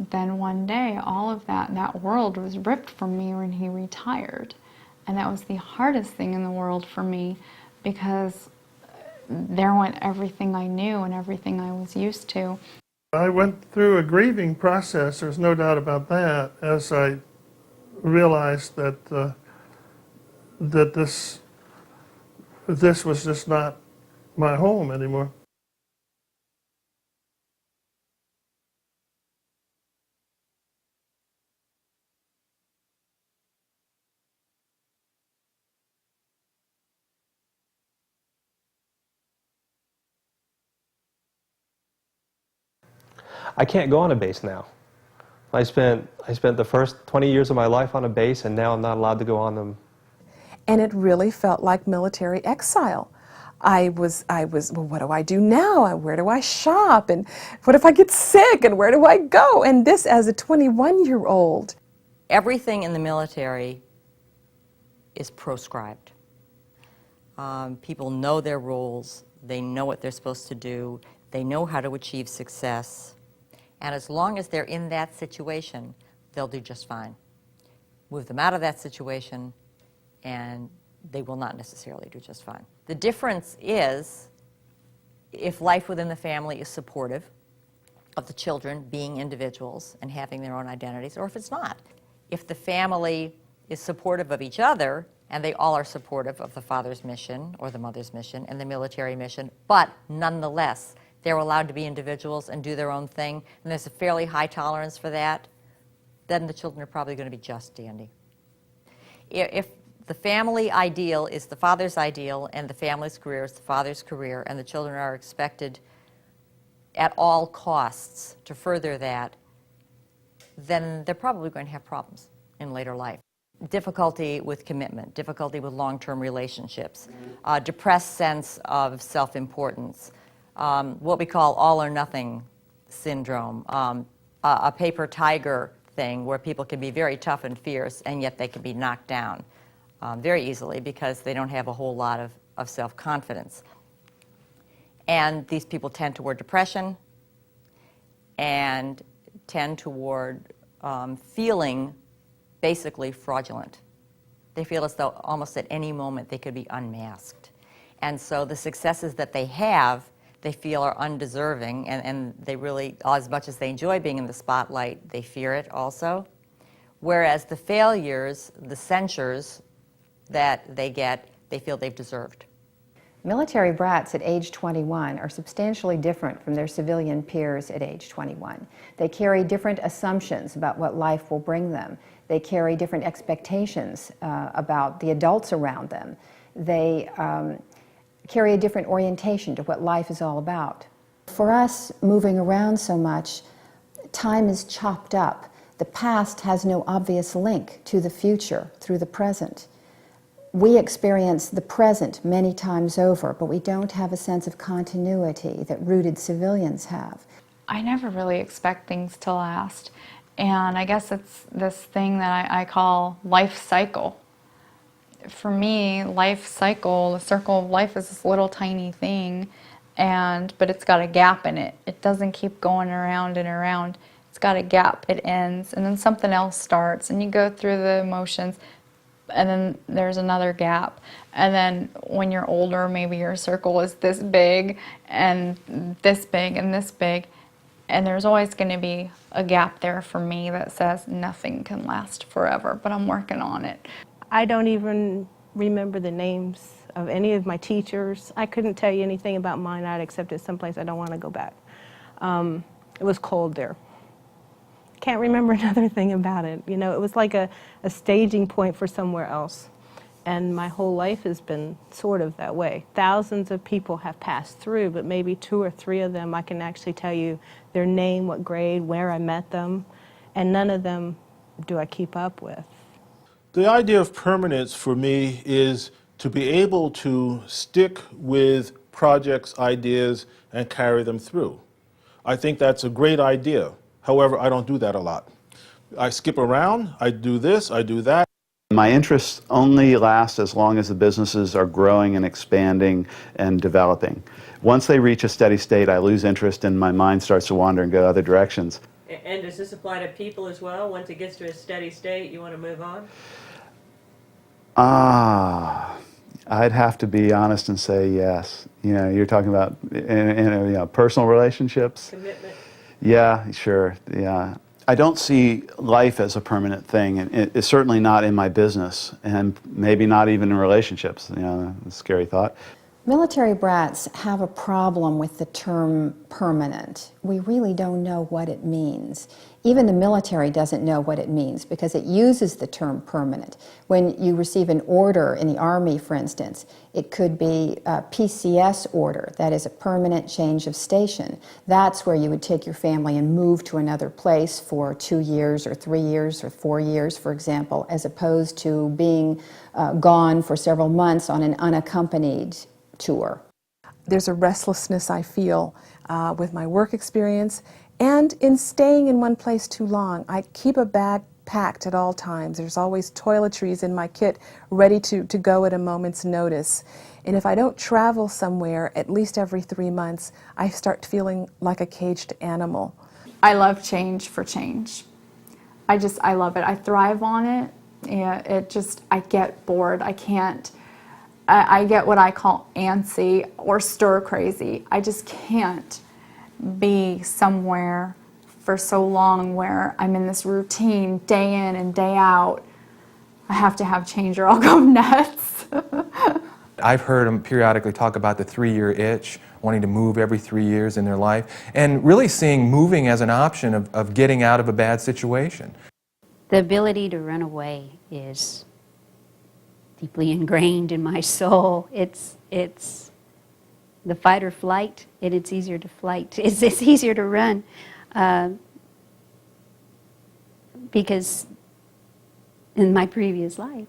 then one day, all of that world was ripped from me when he retired. And that was the hardest thing in the world for me, because there went everything I knew and everything I was used to. I went through a grieving process, there's no doubt about that, as I realized that that this was just not my home anymore. I can't go on a base now. I spent the first 20 years of my life on a base, and now I'm not allowed to go on them. And it really felt like military exile. I was, well, what do I do now? Where do I shop? And what if I get sick? And where do I go? And this as a 21-year-old. Everything in the military is proscribed. People know their roles, they know what they're supposed to do, they know how to achieve success, and as long as they're in that situation, they'll do just fine. Move them out of that situation, and they will not necessarily do just fine. The difference is if life within the family is supportive of the children being individuals and having their own identities, or if it's not. If the family is supportive of each other, and they all are supportive of the father's mission or the mother's mission and the military mission, but nonetheless, they're allowed to be individuals and do their own thing, and there's a fairly high tolerance for that, then the children are probably going to be just dandy. If the family ideal is the father's ideal and the family's career is the father's career, and the children are expected at all costs to further that, then they're probably going to have problems in later life. Difficulty with commitment, difficulty with long-term relationships, depressed sense of self-importance, what we call all-or-nothing syndrome, a paper tiger thing where people can be very tough and fierce, and yet they can be knocked down very easily because they don't have a whole lot of self-confidence. And these people tend toward depression and tend toward feeling basically fraudulent. They feel as though almost at any moment they could be unmasked. And so the successes that they have, they feel are undeserving, and they really, as much as they enjoy being in the spotlight, they fear it also. Whereas the failures, the censures that they get, they feel they've deserved. Military brats at age 21 are substantially different from their civilian peers at age 21. They carry different assumptions about what life will bring them. They carry different expectations about the adults around them. They carry a different orientation to what life is all about. For us, moving around so much, time is chopped up. The past has no obvious link to the future through the present. We experience the present many times over, but we don't have a sense of continuity that rooted civilians have. I never really expect things to last. And I guess it's this thing that I call life cycle. For me, life cycle, the circle of life is this little tiny thing, but it's got a gap in it. It doesn't keep going around and around. It's got a gap, it ends, and then something else starts, and you go through the motions, and then there's another gap. And then when you're older, maybe your circle is this big, and this big, and this big, and there's always going to be a gap there for me that says nothing can last forever, but I'm working on it. I don't even remember the names of any of my teachers. I couldn't tell you anything about mine. I'd accept it someplace I don't want to go back. It was cold there. Can't remember another thing about it. You know, it was like a staging point for somewhere else. And my whole life has been sort of that way. Thousands of people have passed through, but maybe 2 or 3 of them I can actually tell you their name, what grade, where I met them, and none of them do I keep up with. The idea of permanence for me is to be able to stick with projects, ideas, and carry them through. I think that's a great idea. However, I don't do that a lot. I skip around, I do this, I do that. My interests only last as long as the businesses are growing and expanding and developing. Once they reach a steady state, I lose interest and my mind starts to wander and go other directions. And does this apply to people as well? Once it gets to a steady state, you want to move on? I'd have to be honest and say yes. You know, you're talking about in personal relationships. Commitment. Yeah, sure. Yeah. I don't see life as a permanent thing, and it's certainly not in my business, and maybe not even in relationships. You know, a scary thought. Military brats have a problem with the term permanent. We really don't know what it means. Even the military doesn't know what it means because it uses the term permanent. When you receive an order in the Army, for instance, it could be a PCS order, that is a permanent change of station. That's where you would take your family and move to another place for 2 years or 3 years or 4 years, for example, as opposed to being gone for several months on an unaccompanied tour. There's a restlessness I feel with my work experience and in staying in one place too long. I keep a bag packed at all times. There's always toiletries in my kit ready to go at a moment's notice. And if I don't travel somewhere at least every 3 months, I start feeling like a caged animal. I love change for change. I love it. I thrive on it. Yeah, I get bored. I get what I call antsy or stir crazy. I just can't be somewhere for so long where I'm in this routine day in and day out. I have to have change or I'll go nuts. I've heard them periodically talk about the 3-year itch, wanting to move every 3 years in their life, and really seeing moving as an option of getting out of a bad situation. The ability to run away is deeply ingrained in my soul. It's the fight or flight, and it's easier to flight. It's easier to run because in my previous life,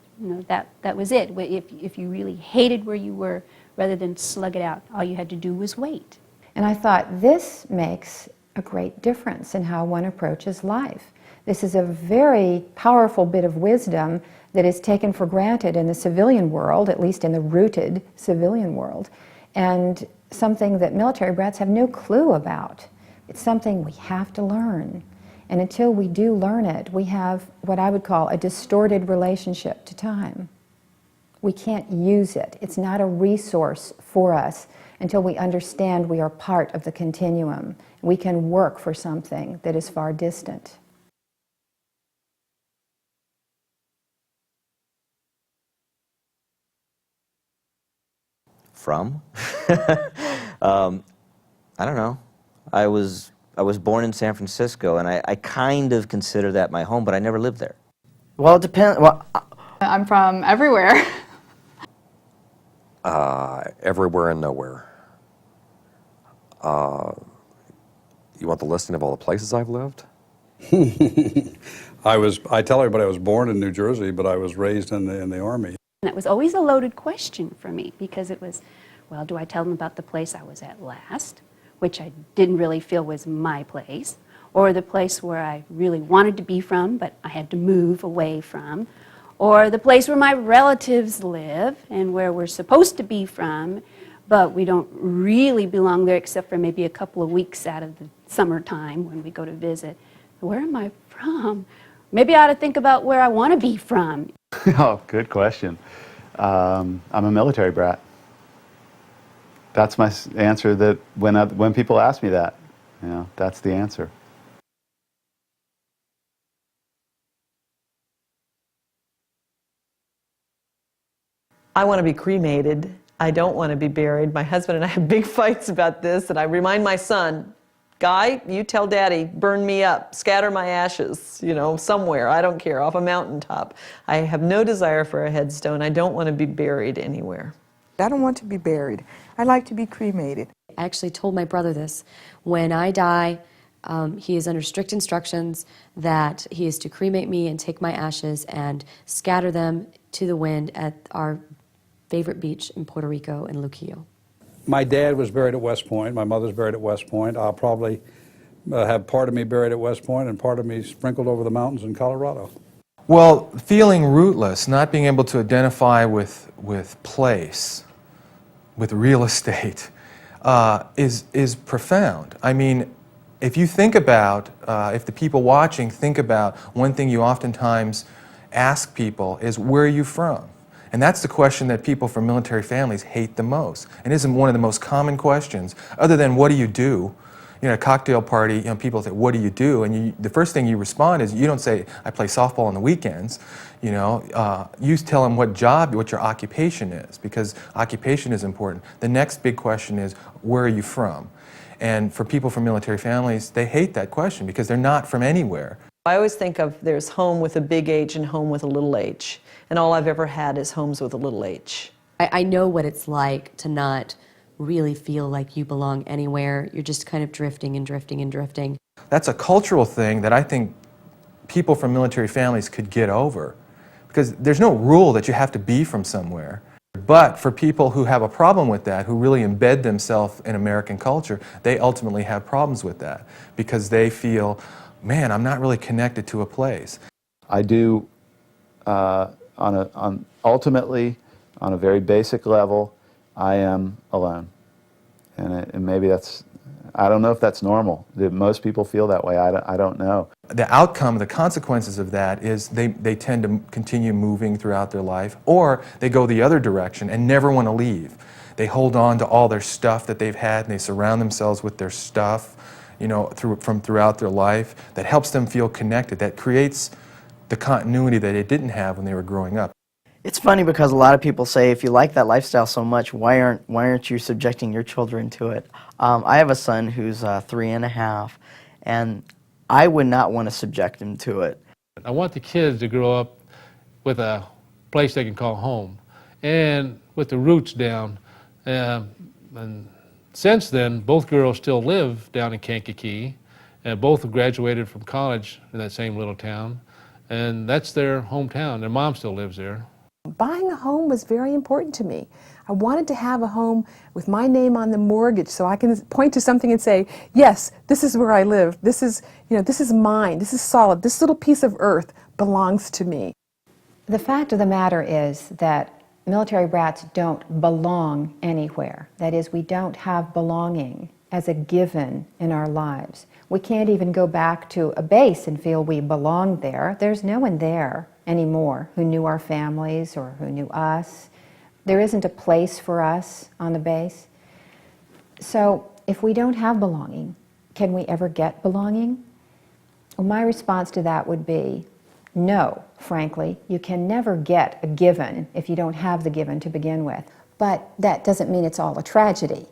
that was it. If you really hated where you were, rather than slug it out, all you had to do was wait. And I thought, this makes a great difference in how one approaches life. This is a very powerful bit of wisdom that is taken for granted in the civilian world, at least in the rooted civilian world, and something that military brats have no clue about. It's something we have to learn. And until we do learn it, we have what I would call a distorted relationship to time. We can't use it. It's not a resource for us until we understand we are part of the continuum. We can work for something that is far distant. From? I don't know. I was born in San Francisco, and I kind of consider that my home, but I never lived there. Well, it depends. Well, I'm from everywhere. Everywhere and nowhere. You want the listing of all the places I've lived? I tell everybody I was born in New Jersey, but I was raised in the Army. And it was always a loaded question for me because it was, well, do I tell them about the place I was at last, which I didn't really feel was my place, or the place where I really wanted to be from but I had to move away from, or the place where my relatives live and where we're supposed to be from, but we don't really belong there except for maybe a couple of weeks out of the summertime when we go to visit. Where am I from? Maybe I ought to think about where I want to be from. Oh, good question. I'm a military brat. That's my answer. That when people ask me that, that's the answer. I want to be cremated. I don't want to be buried. My husband and I have big fights about this, and I remind my son, Guy, you tell Daddy, burn me up, scatter my ashes, somewhere, I don't care, off a mountaintop. I have no desire for a headstone. I don't want to be buried anywhere. I don't want to be buried. I like to be cremated. I actually told my brother this. When I die, he is under strict instructions that he is to cremate me and take my ashes and scatter them to the wind at our favorite beach in Puerto Rico in Luquillo. My dad was buried at West Point. My mother's buried at West Point. I'll probably have part of me buried at West Point and part of me sprinkled over the mountains in Colorado. Well, feeling rootless, not being able to identify with place, with real estate, is profound. I mean, If you think about, if the people watching think about, one thing you oftentimes ask people is, where are you from? And that's the question that people from military families hate the most. And isn't one of the most common questions, other than what do you do? You know, at a cocktail party, you know, people say, what do you do? And the first thing you respond is, you don't say, I play softball on the weekends. You know, you tell them what your occupation is, because occupation is important. The next big question is, where are you from? And for people from military families, they hate that question because they're not from anywhere. I always think of there's home with a big H and home with a little h. And all I've ever had is homes with a little h. I know what it's like to not really feel like you belong anywhere. You're just kind of drifting and drifting and drifting. That's a cultural thing that I think people from military families could get over, because there's no rule that you have to be from somewhere. But for people who have a problem with that, who really embed themselves in American culture, they ultimately have problems with that because they feel, man, I'm not really connected to a place. I do, ultimately, on a very basic level, I am alone. And maybe that's, I don't know if that's normal. Do most people feel that way? I don't know. The outcome, the consequences of that is they tend to continue moving throughout their life, or they go the other direction and never want to leave. They hold on to all their stuff that they've had, and they surround themselves with their stuff, you know, from throughout their life. That helps them feel connected. That creates the continuity that they didn't have when they were growing up. It's funny because a lot of people say, if you like that lifestyle so much, why aren't you subjecting your children to it? I have a son who's 3.5, and I would not want to subject him to it. I want the kids to grow up with a place they can call home and with the roots down. And since then, both girls still live down in Kankakee, and both have graduated from college in that same little town, and that's their hometown. Their mom still lives there. Buying a home was very important to me. I wanted to have a home with my name on the mortgage so I can point to something and say, yes, this is where I live. This is, this is mine. This is solid. This little piece of earth belongs to me. The fact of the matter is that military brats don't belong anywhere. That is, we don't have belonging as a given in our lives. We can't even go back to a base and feel we belong there. There's no one there anymore who knew our families or who knew us. There isn't a place for us on the base. So if we don't have belonging, can we ever get belonging? Well, my response to that would be no, frankly. You can never get a given if you don't have the given to begin with. But that doesn't mean it's all a tragedy.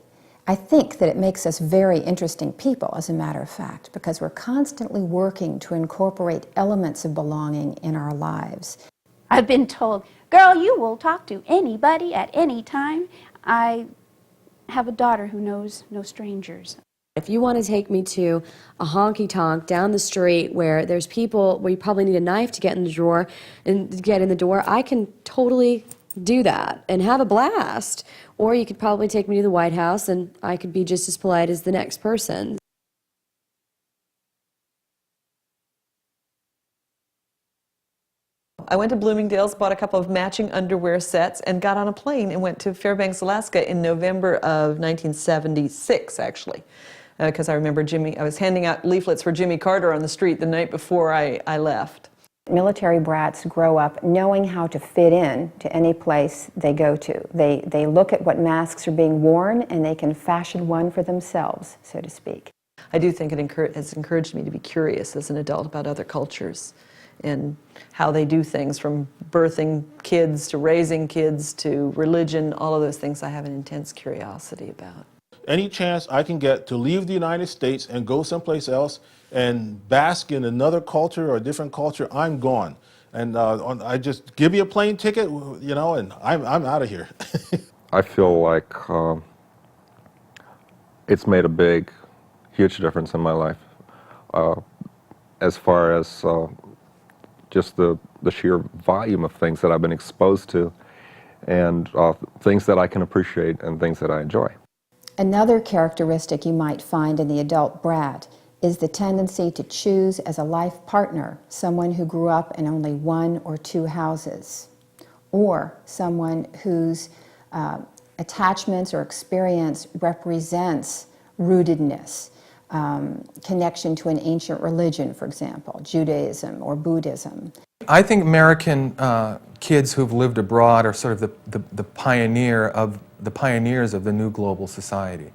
I think that it makes us very interesting people, as a matter of fact, because we're constantly working to incorporate elements of belonging in our lives. I've been told, girl, you will talk to anybody at any time. I have a daughter who knows no strangers. If you want to take me to a honky-tonk down the street where there's people where you probably need a knife to get in the drawer and get in the door, I can totally do that and have a blast. Or you could probably take me to the White House and I could be just as polite as the next person. I went to Bloomingdale's, bought a couple of matching underwear sets, and got on a plane and went to Fairbanks, Alaska in November of 1976, actually. Because I remember I was handing out leaflets for Jimmy Carter on the street the night before I left. Military brats grow up knowing how to fit in to any place they go to. They look at what masks are being worn and they can fashion one for themselves, so to speak. I do think it has encouraged me to be curious as an adult about other cultures and how they do things, from birthing kids to raising kids to religion, all of those things I have an intense curiosity about. Any chance I can get to leave the United States and go someplace else and bask in another culture or a different culture, I'm gone. And I just give me a plane ticket, and I'm out of here. I feel like it's made a big, huge difference in my life, as far as just the sheer volume of things that I've been exposed to, and things that I can appreciate and things that I enjoy. Another characteristic you might find in the adult brat is the tendency to choose as a life partner someone who grew up in only 1 or 2 houses, or someone whose attachments or experience represents rootedness. connection to an ancient religion, for example, Judaism or Buddhism. I think American kids who've lived abroad are sort of the pioneers of the new global society.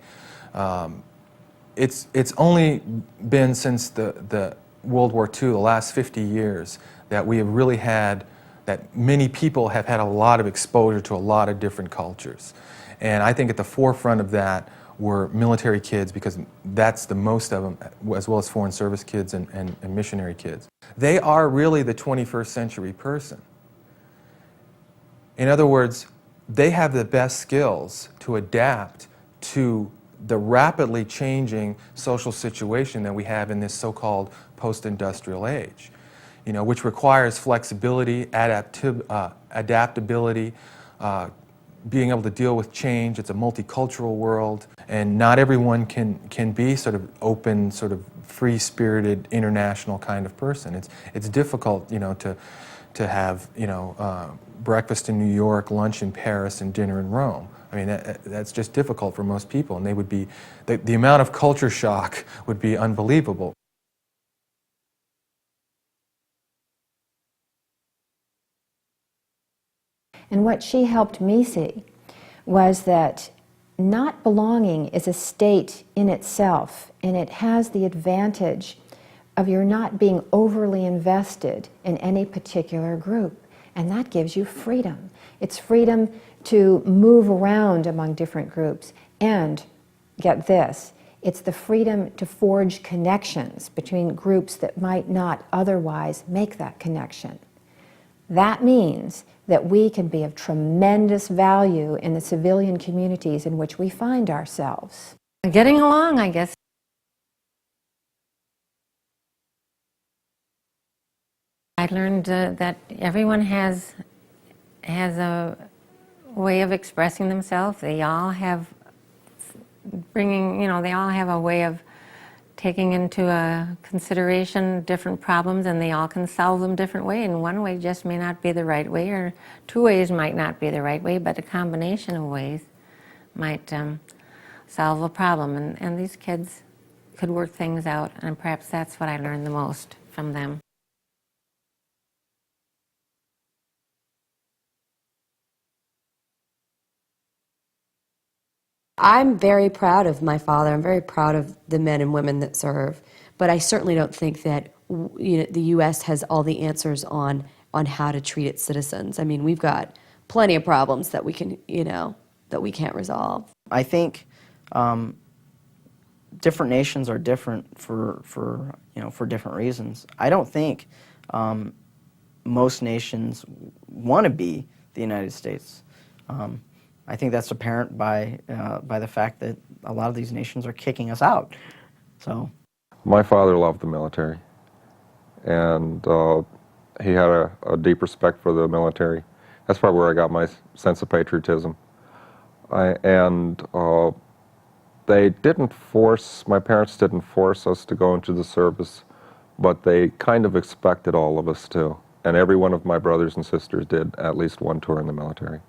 It's only been since the World War II, the last 50 years, that we have really had, that many people have had a lot of exposure to a lot of different cultures. And I think at the forefront of that were military kids, because that's the most of them, as well as foreign service kids and missionary kids. They are really the 21st century person. In other words, they have the best skills to adapt to the rapidly changing social situation that we have in this so-called post-industrial age, which requires flexibility, adaptability, being able to deal with change. It's a multicultural world, and not everyone can be sort of open, sort of free-spirited, international kind of person. It's difficult, to have, breakfast in New York, lunch in Paris, and dinner in Rome. I mean, that's just difficult for most people, and they would be, the amount of culture shock would be unbelievable. And what she helped me see was that not belonging is a state in itself, and it has the advantage of your not being overly invested in any particular group. And that gives you freedom. It's freedom to move around among different groups. And get this, it's the freedom to forge connections between groups that might not otherwise make that connection. That means that we can be of tremendous value in the civilian communities in which we find ourselves. Getting along, I guess. I learned that everyone has a way of expressing themselves. They all have they all have a way of taking into consideration different problems, and they all can solve them different way. And one way just may not be the right way, or two ways might not be the right way, but a combination of ways might solve a problem. And these kids could work things out, and perhaps that's what I learned the most from them. I'm very proud of my father. I'm very proud of the men and women that serve. But I certainly don't think that the U.S. has all the answers on how to treat its citizens. I mean, we've got plenty of problems that we can, that we can't resolve. I think different nations are different for different reasons. I don't think most nations want to be the United States. I think that's apparent by the fact that a lot of these nations are kicking us out. So, my father loved the military, and he had a deep respect for the military. That's probably where I got my sense of patriotism. They didn't force, my parents didn't force us to go into the service, but they kind of expected all of us to. And every one of my brothers and sisters did at least one tour in the military.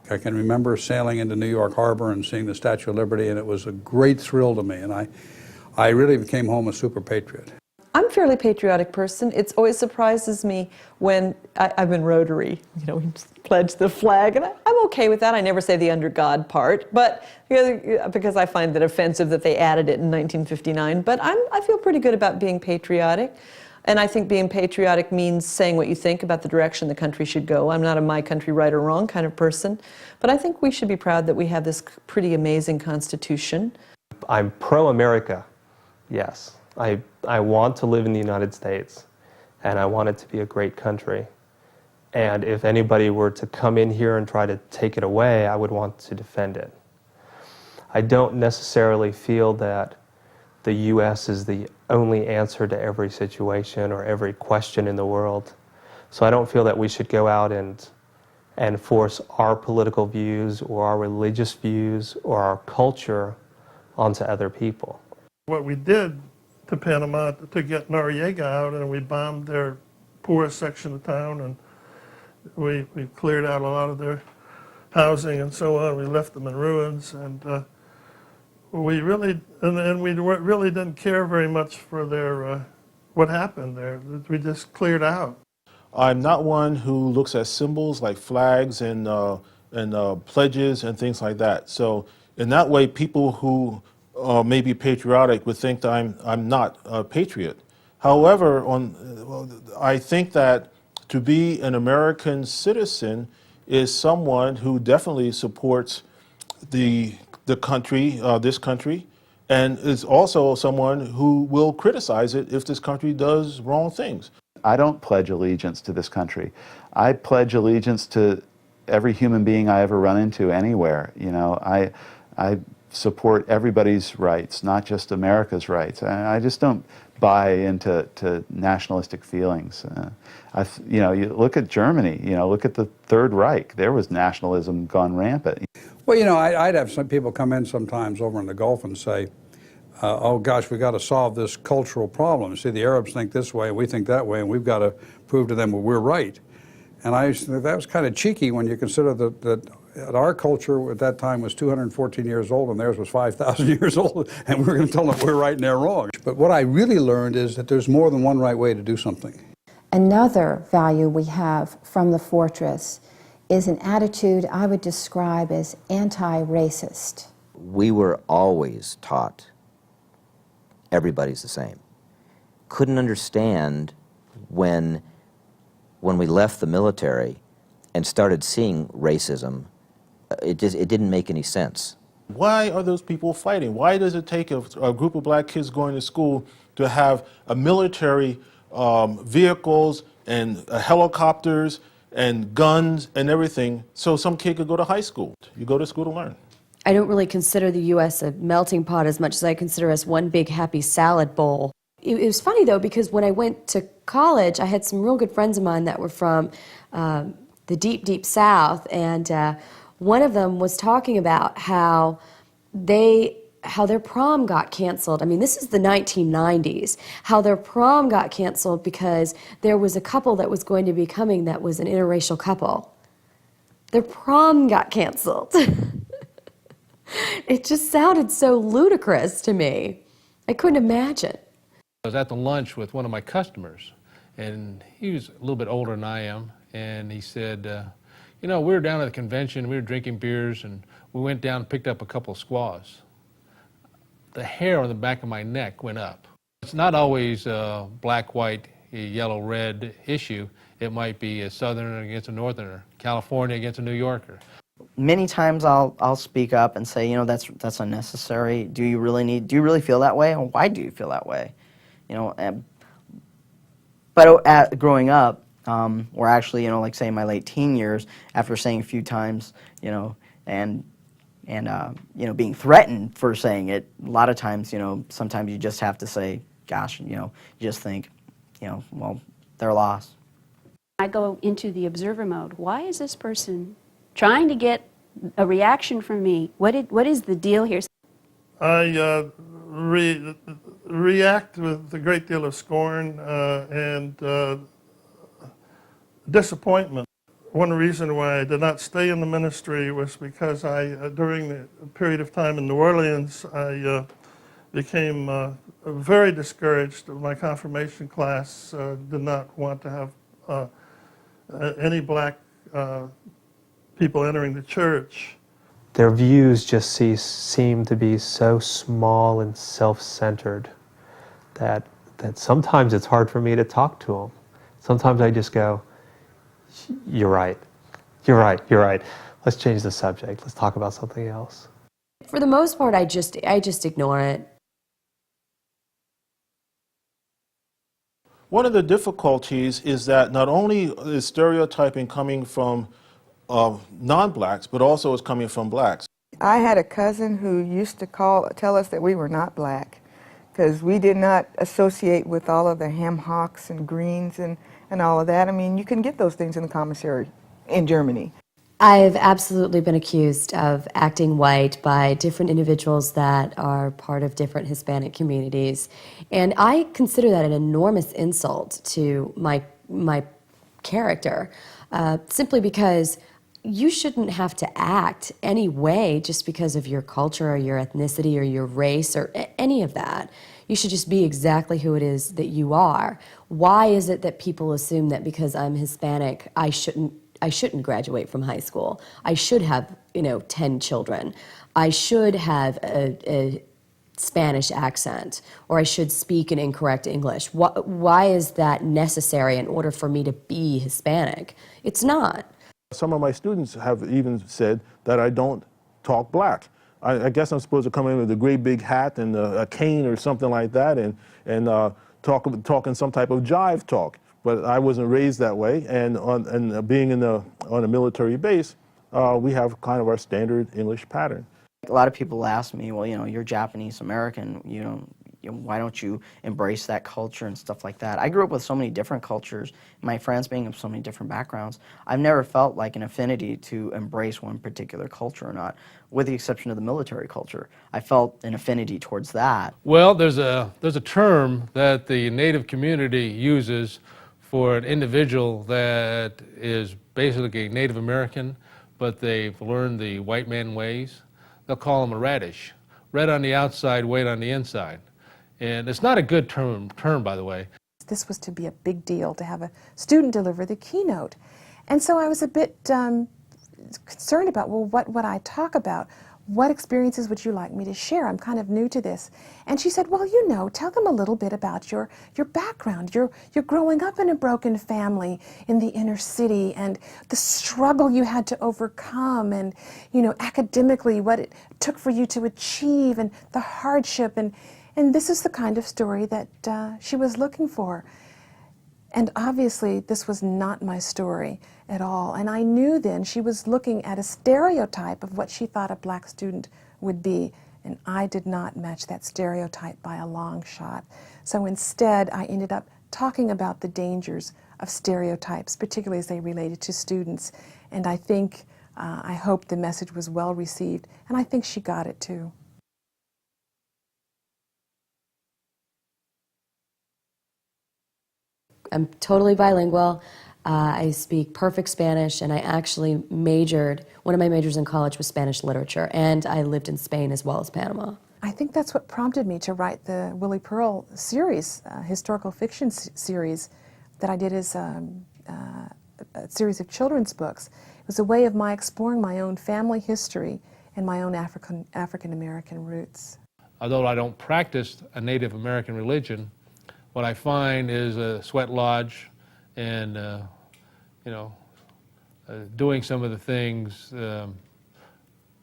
I can remember sailing into New York Harbor and seeing the Statue of Liberty, and it was a great thrill to me, and I really became home a super patriot. I'm a fairly patriotic person. It always surprises me when I've been Rotary, we pledge the flag, and I'm okay with that. I never say the under God part, but because I find it offensive that they added it in 1959. But I feel pretty good about being patriotic. And I think being patriotic means saying what you think about the direction the country should go. I'm not a my country right or wrong kind of person, but I think we should be proud that we have this pretty amazing Constitution. I'm pro-America, yes. I want to live in the United States, and I want it to be a great country. And if anybody were to come in here and try to take it away, I would want to defend it. I don't necessarily feel that the U.S. is the only answer to every situation or every question in the world. So I don't feel that we should go out and force our political views or our religious views or our culture onto other people. What we did to Panama to get Noriega out, and we bombed their poorest section of town, and we cleared out a lot of their housing and so on. We left them in ruins, and we really, and we really didn't care very much for their, what happened there. We just cleared out. I'm not one who looks at symbols like flags and pledges and things like that. So in that way, people who may be patriotic would think that I'm not a patriot. However, I think that to be an American citizen is someone who definitely supports the country, this country, and is also someone who will criticize it if this country does wrong things. I don't pledge allegiance to this country. I pledge allegiance to every human being I ever run into anywhere. You know, I support everybody's rights, not just America's rights. I just don't buy into nationalistic feelings. You know, you look at Germany. You know, look at the Third Reich. There was nationalism gone rampant. Well, you know, I'd have some people come in sometimes over in the Gulf and say, oh gosh, we've got to solve this cultural problem. See, the Arabs think this way, we think that way, and we've got to prove to them that we're right. And I used to think that was kind of cheeky when you consider that our culture at that time was 214 years old and theirs was 5,000 years old, and we're going to tell them we're right and they're wrong. But what I really learned is that there's more than one right way to do something. Another value we have from the fortress is an attitude I would describe as anti-racist. We were always taught everybody's the same. Couldn't understand when we left the military and started seeing racism, it didn't make any sense. Why are those people fighting? Why does it take a group of black kids going to school to have a military vehicles and helicopters and guns and everything so some kid could go to high school? You go to school to learn. I don't really consider the U.S. a melting pot as much as I consider us one big happy salad bowl. It was funny, though, because when I went to college, I had some real good friends of mine that were from the deep, deep South, and one of them was talking about how their prom got canceled. I mean, this is the 1990s, how their prom got canceled because there was a couple that was going to be coming that was an interracial couple. Their prom got canceled. It just sounded so ludicrous to me. I couldn't imagine. I was at the lunch with one of my customers, and he was a little bit older than I am, and he said, you know, we were down at the convention, we were drinking beers, and we went down and picked up a couple of squaws. The hair on the back of my neck went up. It's not always a black, white, yellow, red issue. It might be a Southerner against a Northerner, California against a New Yorker. Many times I'll speak up and say, you know, that's unnecessary. Do you really feel that way? And why do you feel that way? You know, but growing up, or actually, you know, like say in my late teen years, after saying a few times, you know, and you know, being threatened for saying it, a lot of times, you know, sometimes you just have to say, gosh, you know, you just think, you know, well, they're lost. I go into the observer mode. Why is this person trying to get a reaction from me? What is the deal here? I react with a great deal of scorn and disappointment. One reason why I did not stay in the ministry was because during the period of time in New Orleans, I became very discouraged. My confirmation class did not want to have any black people entering the church. Their views just seem to be so small and self-centered that sometimes it's hard for me to talk to them. Sometimes I just go, you're right, you're right, you're right. Let's change the subject. Let's talk about something else. For the most part, I just ignore it. One of the difficulties is that not only is stereotyping coming from non-blacks, but also it's coming from blacks. I had a cousin who used to tell us that we were not black because we did not associate with all of the ham hocks and greens and all of that. I mean, you can get those things in the commissary in Germany. I've absolutely been accused of acting white by different individuals that are part of different Hispanic communities. And I consider that an enormous insult to my character, simply because you shouldn't have to act any way just because of your culture or your ethnicity or your race or any of that. You should just be exactly who it is that you are. Why is it that people assume that because I'm Hispanic, I shouldn't graduate from high school? I should have, 10 children. I should have a Spanish accent, or I should speak an incorrect English. Why is that necessary in order for me to be Hispanic? It's not. Some of my students have even said that I don't talk black. I guess I'm supposed to come in with a great big hat and a cane or something like that and talk in some type of jive talk. But I wasn't raised that way, and being on a military base, we have kind of our standard English pattern. A lot of people ask me, well, you're Japanese American, why don't you embrace that culture and stuff like that? I grew up with so many different cultures, my friends being of so many different backgrounds. I've never felt like an affinity to embrace one particular culture or not, with the exception of the military culture. I felt an affinity towards that. Well, there's a term that the Native community uses for an individual that is basically Native American, but they've learned the white man ways. They'll call them a radish. Red on the outside, white on the inside. And it's not a good term, by the way. This was to be a big deal, to have a student deliver the keynote. And so I was a bit concerned about, well, what would I talk about? What experiences would you like me to share? I'm kind of new to this. And she said, well, tell them a little bit about your background. You're growing up in a broken family in the inner city, and the struggle you had to overcome, and, academically what it took for you to achieve, and the hardship. And this is the kind of story that she was looking for. And obviously, this was not my story at all. And I knew then she was looking at a stereotype of what she thought a black student would be. And I did not match that stereotype by a long shot. So instead, I ended up talking about the dangers of stereotypes, particularly as they related to students. And I think, I hope the message was well received. And I think she got it too. I'm totally bilingual. I speak perfect Spanish, and I actually one of my majors in college was Spanish literature, and I lived in Spain as well as Panama. I think that's what prompted me to write the Willie Pearl series, historical fiction series that I did as a series of children's books. It was a way of my exploring my own family history and my own African-American roots. Although I don't practice a Native American religion, what I find is a sweat lodge and, doing some of the things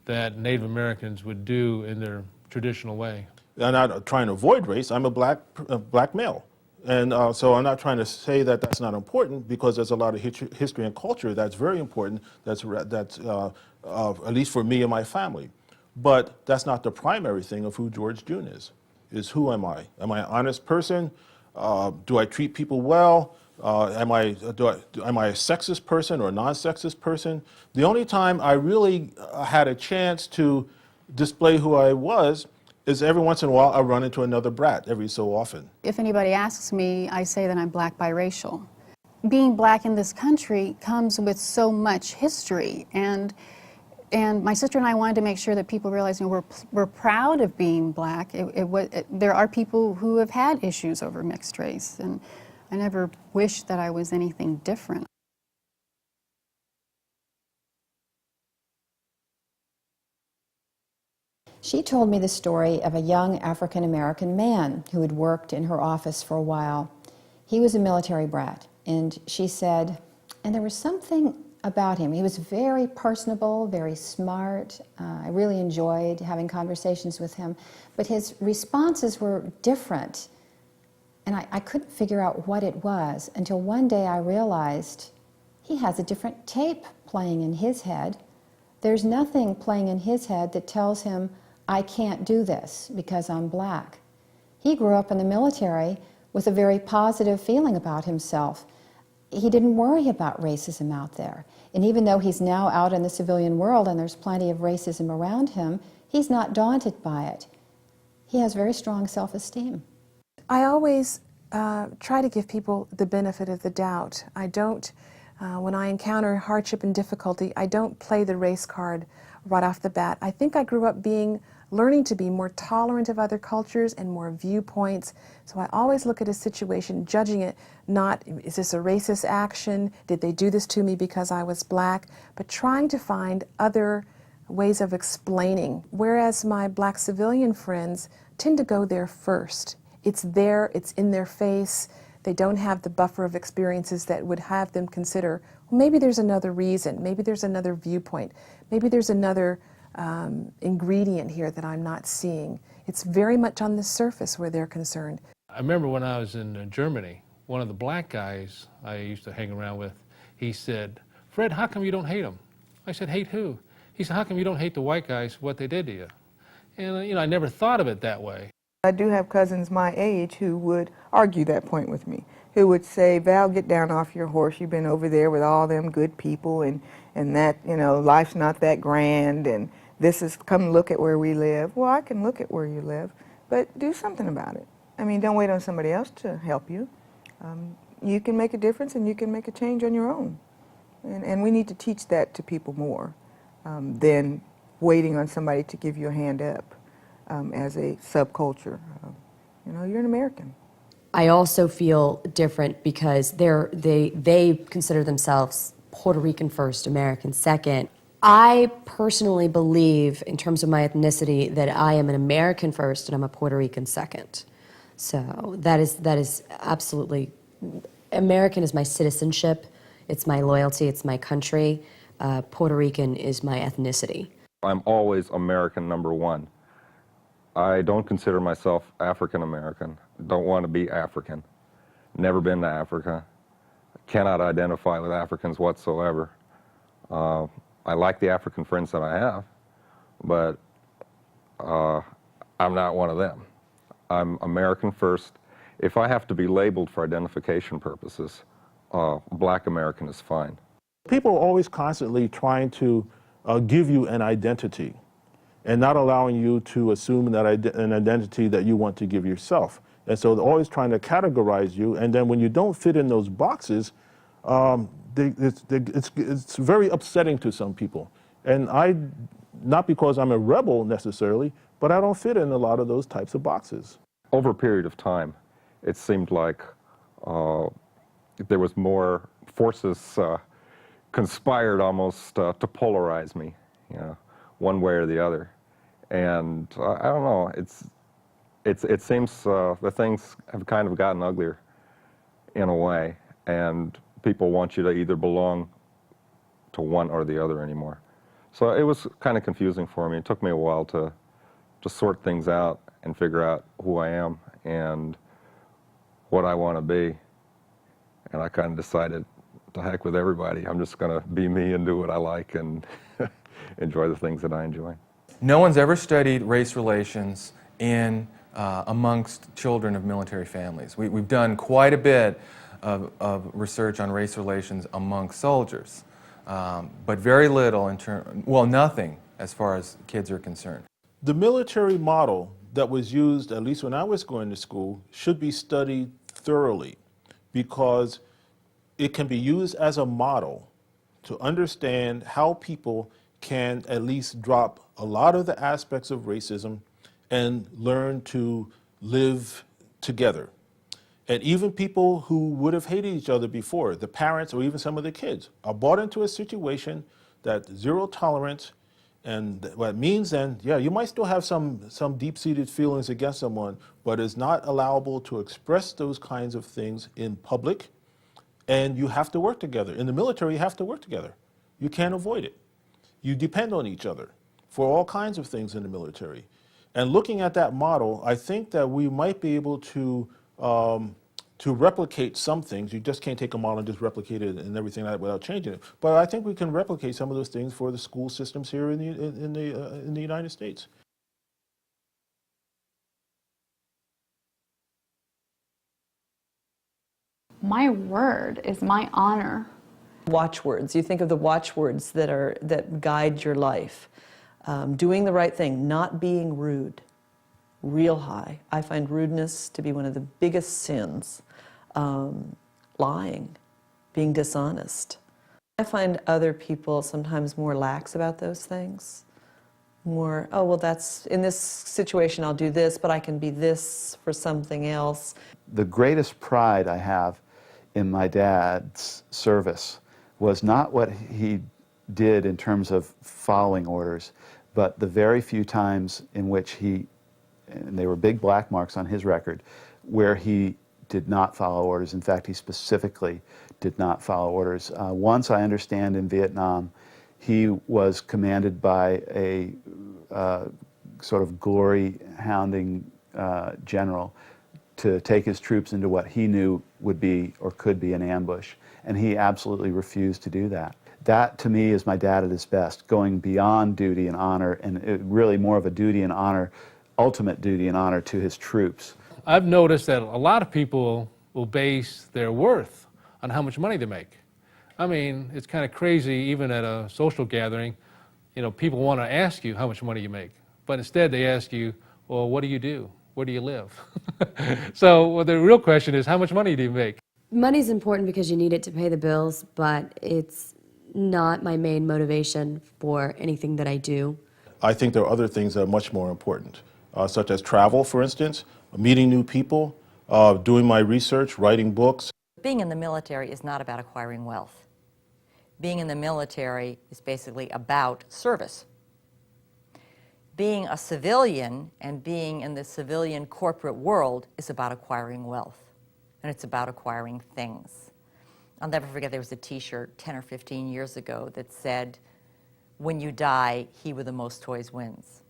that Native Americans would do in their traditional way. I'm not trying to avoid race. I'm a black male. And so I'm not trying to say that that's not important, because there's a lot of history and culture that's very important, that's at least for me and my family. But that's not the primary thing of who George June is who am I? Am I an honest person? Do I treat people well? Am I a sexist person or a non-sexist person? The only time I really had a chance to display who I was is every once in a while I run into another brat every so often. If anybody asks me, I say that I'm black biracial. Being black in this country comes with so much history, and my sister and I wanted to make sure that people realize, we're proud of being black. There are people who have had issues over mixed race, and I never wished that I was anything different. She told me the story of a young African-American man who had worked in her office for a while. He was a military brat, and she said, and there was something about him. He was very personable, very smart. I really enjoyed having conversations with him, but his responses were different, and I couldn't figure out what it was until one day I realized he has a different tape playing in his head. There's nothing playing in his head that tells him, I can't do this because I'm black. He grew up in the military with a very positive feeling about himself. He didn't worry about racism out there. And even though he's now out in the civilian world and there's plenty of racism around him, he's not daunted by it. He has very strong self-esteem. I always try to give people the benefit of the doubt. I don't When I encounter hardship and difficulty, I don't play the race card right off the bat. I think I grew up learning to be more tolerant of other cultures and more viewpoints. So I always look at a situation, judging it not, is this a racist action? Did they do this to me because I was black? But trying to find other ways of explaining, whereas my black civilian friends tend to go there first. It's there, it's in their face. They don't have the buffer of experiences that would have them consider, well, maybe there's another reason, maybe there's another viewpoint, maybe there's another ingredient here that I'm not seeing. It's very much on the surface where they're concerned. I remember when I was in Germany, one of the black guys I used to hang around with, he said, "Fred, how come you don't hate them?" I said, "Hate who?" He said, "How come you don't hate the white guys for what they did to you?" And I never thought of it that way. I do have cousins my age who would argue that point with me, who would say, "Val, get down off your horse. You've been over there with all them good people, and that, life's not that grand, and this is, come look at where we live." Well, I can look at where you live, but do something about it. I mean, don't wait on somebody else to help you. You can make a difference, and you can make a change on your own. And we need to teach that to people more than waiting on somebody to give you a hand up. As a subculture, you're an American. I also feel different because they consider themselves Puerto Rican first, American second. I personally believe, in terms of my ethnicity, that I am an American first and I'm a Puerto Rican second. So that is absolutely, American is my citizenship, it's my loyalty, it's my country. Puerto Rican is my ethnicity. I'm always American number one. I don't consider myself African American. Don't want to be African. Never been to Africa. Cannot identify with Africans whatsoever. I like the African friends that I have, but I'm not one of them. I'm American first. If I have to be labeled for identification purposes, Black American is fine. People are always constantly trying to give you an identity and not allowing you to assume that an identity that you want to give yourself. And so they're always trying to categorize you, and then when you don't fit in those boxes, it's very upsetting to some people. And not because I'm a rebel necessarily, but I don't fit in a lot of those types of boxes. Over a period of time, it seemed like there was more forces conspired almost to polarize me, one way or the other. And I don't know, it seems that things have kind of gotten uglier in a way, and people want you to either belong to one or the other anymore. So it was kind of confusing for me. It took me a while to sort things out and figure out who I am and what I want to be. And I kind of decided, to heck with everybody. I'm just going to be me and do what I like and enjoy the things that I enjoy. No one's ever studied race relations amongst children of military families. We've done quite a bit of research on race relations amongst soldiers, but very little nothing as far as kids are concerned. The military model that was used, at least when I was going to school, should be studied thoroughly because it can be used as a model to understand how people can at least drop a lot of the aspects of racism and learn to live together. And even people who would have hated each other before, the parents or even some of the kids, are brought into a situation that's zero tolerance. And what it means then, yeah, you might still have some deep-seated feelings against someone, but it's not allowable to express those kinds of things in public. And you have to work together. In the military, you have to work together. You can't avoid it. You depend on each other for all kinds of things in the military. And looking at that model, I think that we might be able to replicate some things. You just can't take a model and just replicate it and everything like that without changing it. But I think we can replicate some of those things for the school systems here in the United States. My word is my honor. Watchwords. You think of the watchwords that guide your life. Doing the right thing, not being rude. Real high. I find rudeness to be one of the biggest sins. Lying, being dishonest. I find other people sometimes more lax about those things. More, oh, well, that's, in this situation I'll do this, but I can be this for something else. The greatest pride I have in my dad's service was not what he did in terms of following orders, but the very few times in which he, and they were big black marks on his record, where he did not follow orders. In fact, he specifically did not follow orders. Once, I understand, in Vietnam, he was commanded by a sort of glory-hounding general to take his troops into what he knew would be or could be an ambush, and he absolutely refused to do that. That, to me, is my dad at his best, going beyond duty and honor, and really more of a duty and honor, ultimate duty and honor to his troops. I've noticed that a lot of people will base their worth on how much money they make. I mean, it's kind of crazy, even at a social gathering, you know, people want to ask you how much money you make, but instead they ask you, well, what do you do? Where do you live? So well, the real question is, how much money do you make? Money's important because you need it to pay the bills, but it's not my main motivation for anything that I do. I think there are other things that are much more important, such as travel, for instance, meeting new people, doing my research, writing books. Being in the military is not about acquiring wealth. Being in the military is basically about service. Being a civilian and being in the civilian corporate world is about acquiring wealth, and it's about acquiring things. I'll never forget, there was a t-shirt 10 or 15 years ago that said, "When you die, he with the most toys wins."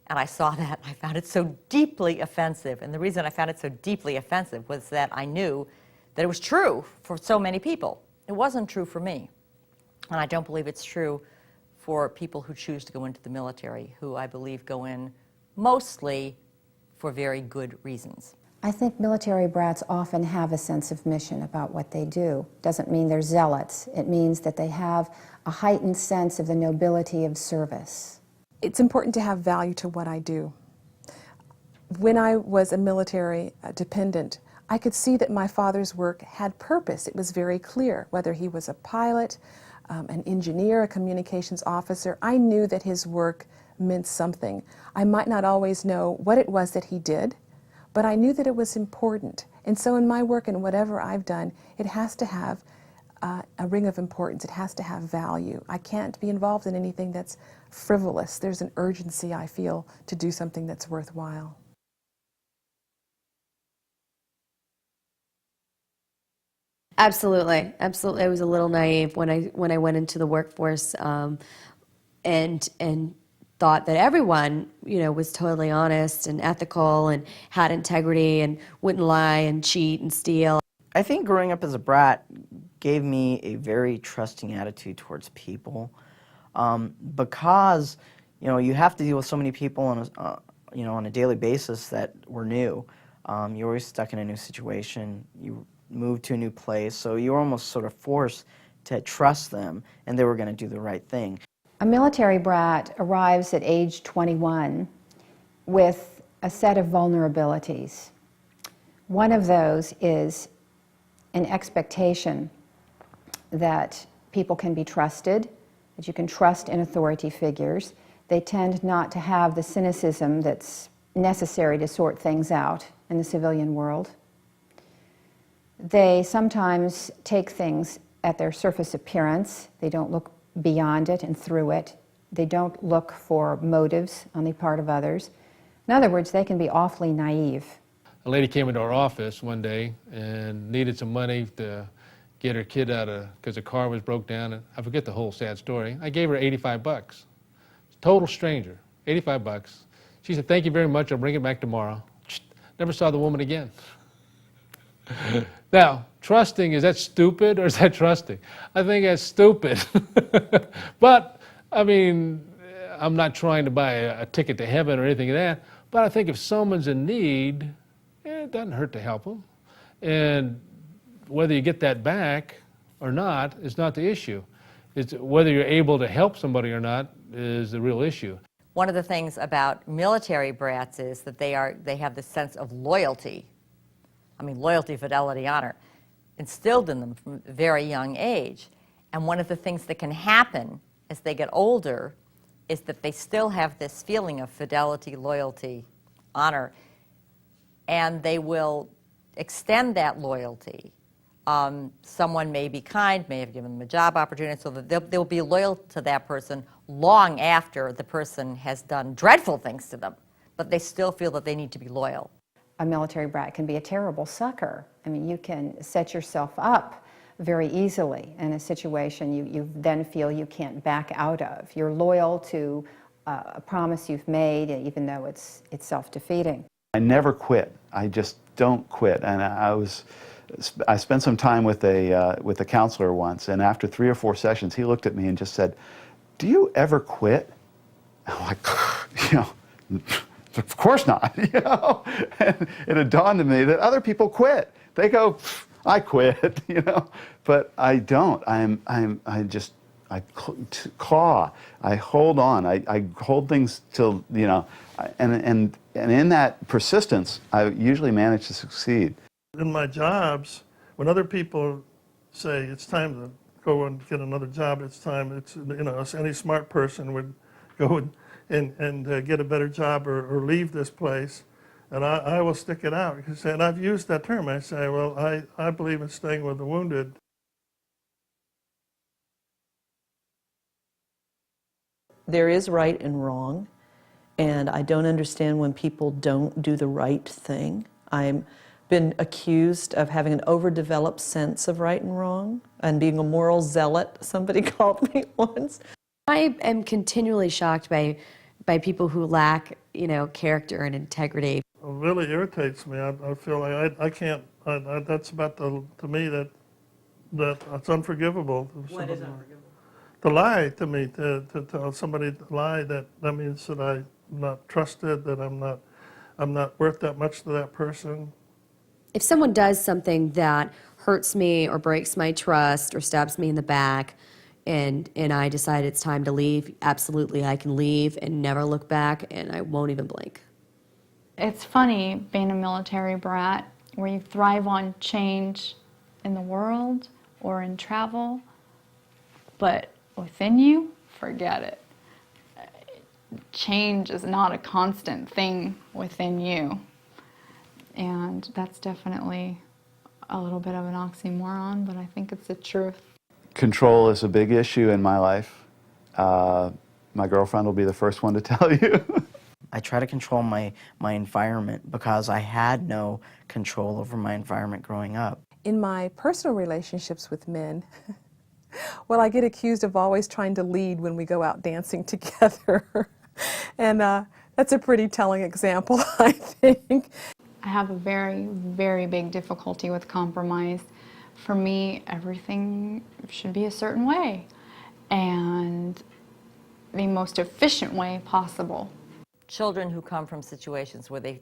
And I saw that, and I found it so deeply offensive. And the reason I found it so deeply offensive was that I knew that it was true for so many people. It wasn't true for me. And I don't believe it's true for people who choose to go into the military, who I believe go in mostly for very good reasons. I think military brats often have a sense of mission about what they do. Doesn't mean they're zealots. It means that they have a heightened sense of the nobility of service. It's important to have value to what I do. When I was a military dependent, I could see that my father's work had purpose. It was very clear, whether he was a pilot, an engineer, a communications officer. I knew that his work meant something. I might not always know what it was that he did, but I knew that it was important. And so in my work and whatever I've done, it has to have a ring of importance. It has to have value. I can't be involved in anything that's frivolous. There's an urgency, I feel, to do something that's worthwhile. Absolutely, absolutely. I was a little naive when I went into the workforce, and thought that everyone, you know, was totally honest and ethical and had integrity and wouldn't lie and cheat and steal. I think growing up as a brat gave me a very trusting attitude towards people, because you have to deal with so many people on a daily basis that were new. You're always stuck in a new situation. You move to a new place, so you're almost sort of forced to trust them, and they were going to do the right thing. A military brat arrives at age 21 with a set of vulnerabilities. One of those is an expectation that people can be trusted, that you can trust in authority figures. They tend not to have the cynicism that's necessary to sort things out in the civilian world. They sometimes take things at their surface appearance. They don't look beyond it and through it. They don't look for motives on the part of others. In other words, they can be awfully naive. A lady came into our office one day and needed some money to get her kid out of, because the car was broke down, and I forget the whole sad story. I gave her 85 bucks. Total stranger, 85 bucks. She said, "Thank you very much, I'll bring it back tomorrow." Never saw the woman again. Now, trusting, is that stupid or is that trusting? I think that's stupid. But, I mean, I'm not trying to buy a ticket to heaven or anything like that, but I think if someone's in need, it doesn't hurt to help them. And whether you get that back or not is not the issue. It's whether you're able to help somebody or not is the real issue. One of the things about military brats is that they have this sense of loyalty. I mean, loyalty, fidelity, honor, instilled in them from a very young age. And one of the things that can happen as they get older is that they still have this feeling of fidelity, loyalty, honor, and they will extend that loyalty. Someone may be kind, may have given them a job opportunity, so that they'll be loyal to that person long after the person has done dreadful things to them, but they still feel that they need to be loyal. A military brat can be a terrible sucker. I mean, you can set yourself up very easily in a situation you then feel you can't back out of. You're loyal to a promise you've made, even though it's self-defeating. I never quit. I just don't quit. And I spent some time with a counselor once, and after 3 or 4 sessions, he looked at me and just said, "Do you ever quit?" I'm like, of course not. And it had dawned on me that other people quit. They go, I quit, but I don't. I claw. I hold on. I hold things till, and in that persistence, I usually manage to succeed. In my jobs, when other people say it's time to go and get another job, it's time, any smart person would go and get a better job or leave this place. And I will stick it out. And I've used that term. I say, well, I believe in staying with the wounded. There is right and wrong, and I don't understand when people don't do the right thing. I've been accused of having an overdeveloped sense of right and wrong and being a moral zealot, somebody called me once. I am continually shocked by people who lack, character and integrity. It really irritates me. I feel like I can't, that's about to me that's unforgivable. What is unforgivable? To lie to me, to tell somebody to lie, that means that I'm not trusted, that I'm not worth that much to that person. If someone does something that hurts me or breaks my trust or stabs me in the back, and I decide it's time to leave, absolutely I can leave and never look back, and I won't even blink. It's funny being a military brat where you thrive on change in the world or in travel, but within you, forget it. Change is not a constant thing within you. And that's definitely a little bit of an oxymoron, but I think it's the truth. Control is a big issue in my life. My girlfriend will be the first one to tell you. I try to control my environment because I had no control over my environment growing up. In my personal relationships with men, well, I get accused of always trying to lead when we go out dancing together. And that's a pretty telling example, I think. I have a very, very big difficulty with compromise. For me, everything should be a certain way and the most efficient way possible. Children who come from situations where they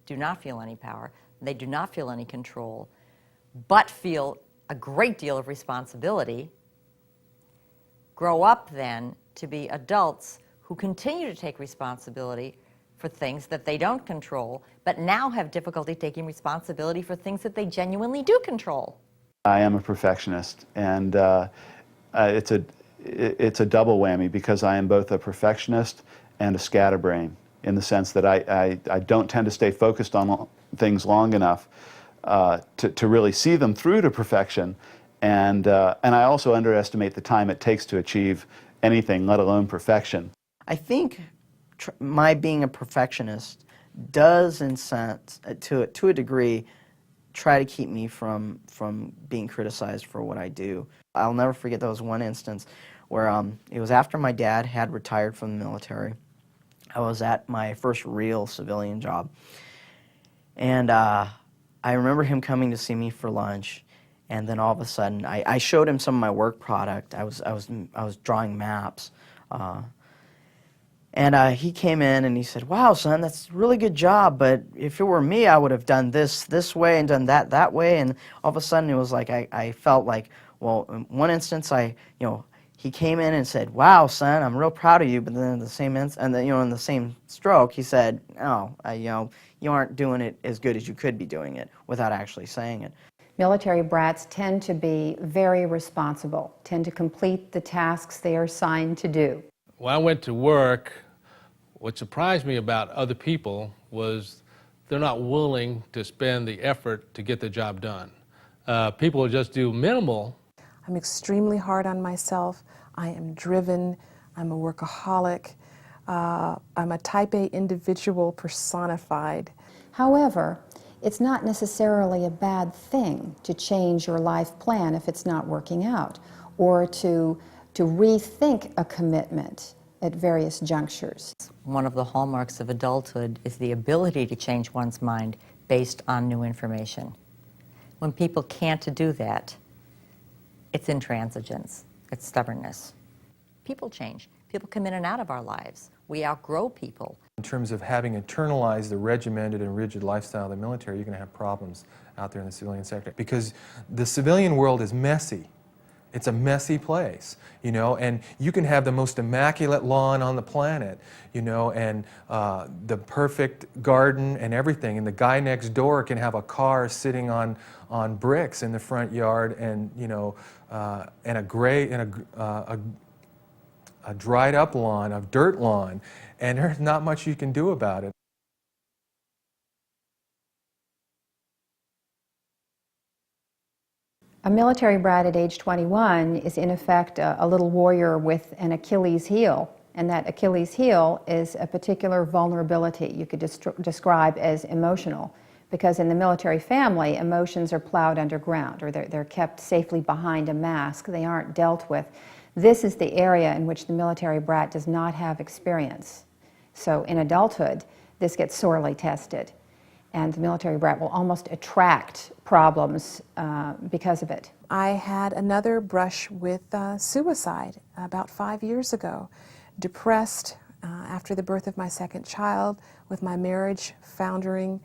do not feel any power, they do not feel any control, but feel a great deal of responsibility, grow up then to be adults who continue to take responsibility for things that they don't control, but now have difficulty taking responsibility for things that they genuinely do control. I am a perfectionist, and it's a double whammy because I am both a perfectionist and a scatterbrain, in the sense that I don't tend to stay focused on things long enough to really see them through to perfection, and I also underestimate the time it takes to achieve anything, let alone perfection. I think my being a perfectionist does, in sense, to a degree, try to keep me from being criticized for what I do. I'll never forget there was one instance where it was after my dad had retired from the military. I was at my first real civilian job, and I remember him coming to see me for lunch, and then all of a sudden I showed him some of my work product. I was drawing maps. And he came in and he said, "Wow, son, that's a really good job, but if it were me, I would have done this way and done that way." And all of a sudden it was like I felt like, well, in one instance he came in and said, "Wow, son, I'm real proud of you," but then in the same in the same stroke he said, "No, you aren't doing it as good as you could be doing it," without actually saying it. Military brats tend to be very responsible, tend to complete the tasks they are assigned to do. When I went to work, what surprised me about other people was they're not willing to spend the effort to get the job done. People will just do minimal. I'm extremely hard on myself. I am driven. I'm a workaholic. I'm a type A individual personified. However, it's not necessarily a bad thing to change your life plan if it's not working out, or to rethink a commitment at various junctures. One of the hallmarks of adulthood is the ability to change one's mind based on new information. When people can't do that, it's intransigence, it's stubbornness. People change. People come in and out of our lives. We outgrow people. In terms of having internalized the regimented and rigid lifestyle of the military, you're going to have problems out there in the civilian sector, because the civilian world is messy. It's a messy place, you know, and you can have the most immaculate lawn on the planet, you know, and the perfect garden and everything, and the guy next door can have a car sitting on bricks in the front yard, and, you know, and a dried up lawn, a dirt lawn, and there's not much you can do about it. A military brat at age 21 is in effect a little warrior with an Achilles heel, and that Achilles heel is a particular vulnerability you could describe as emotional, because in the military family, emotions are plowed underground, or they're kept safely behind a mask. They aren't dealt with. This is the area in which the military brat does not have experience. So in adulthood, this gets sorely tested, and the military brat will almost attract problems because of it. I had another brush with suicide about 5 years ago. Depressed after the birth of my second child, with my marriage foundering,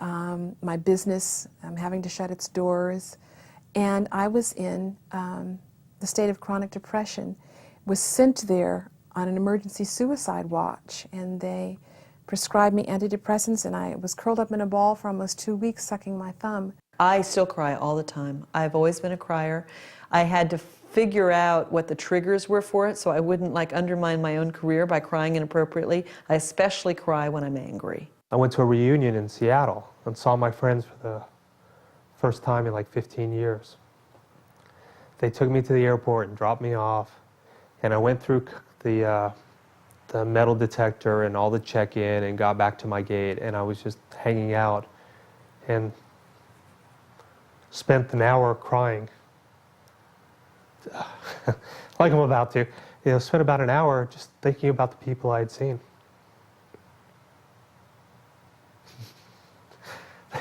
my business having to shut its doors, and I was in the state of chronic depression, was sent there on an emergency suicide watch, and they prescribed me antidepressants, and I was curled up in a ball for almost 2 weeks sucking my thumb. I still cry all the time. I've always been a crier. I had to figure out what the triggers were for it so I wouldn't undermine my own career by crying inappropriately. I especially cry when I'm angry. I went to a reunion in Seattle and saw my friends for the first time in like 15 years. They took me to the airport and dropped me off, and I went through the metal detector and all the check-in and got back to my gate, and I was just hanging out and spent an hour crying. Like I'm about to. You know, spent about an hour just thinking about the people I had seen.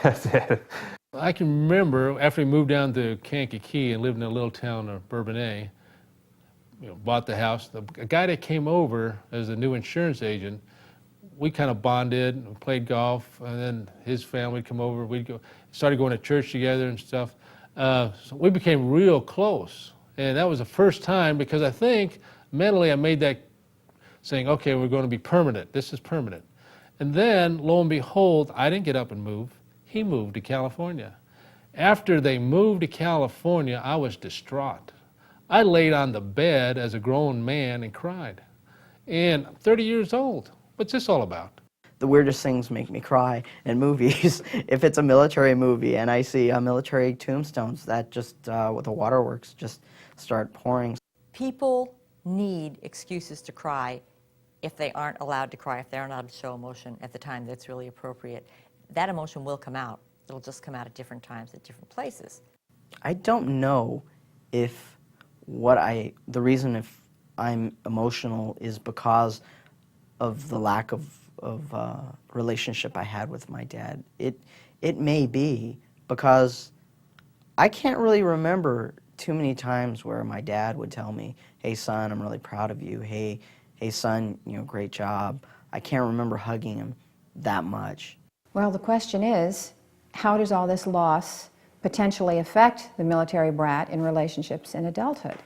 That's it. I can remember after we moved down to Kankakee and lived in a little town of Bourbonnais, bought the house. A guy that came over as a new insurance agent, we kind of bonded and played golf, and then his family would come over. We'd started going to church together and stuff. So we became real close, and that was the first time, because I think mentally I made that saying, okay, we're going to be permanent. This is permanent. And then, lo and behold, I didn't get up and move. He moved to California. After they moved to California, I was distraught. I laid on the bed as a grown man and cried. And I'm 30 years old. What's this all about? The weirdest things make me cry in movies. If it's a military movie and I see military tombstones, that just, with the waterworks, just start pouring. People need excuses to cry if they aren't allowed to cry, if they're not allowed to show emotion at the time that's really appropriate. That emotion will come out. It'll just come out at different times, at different places. I don't know if the reason if I'm emotional is because of the lack of relationship I had with my dad. It may be because I can't really remember too many times where my dad would tell me, hey son, I'm really proud of you. Hey son, great job. I can't remember hugging him that much. Well, the question is, how does all this loss potentially affect the military brat in relationships in adulthood?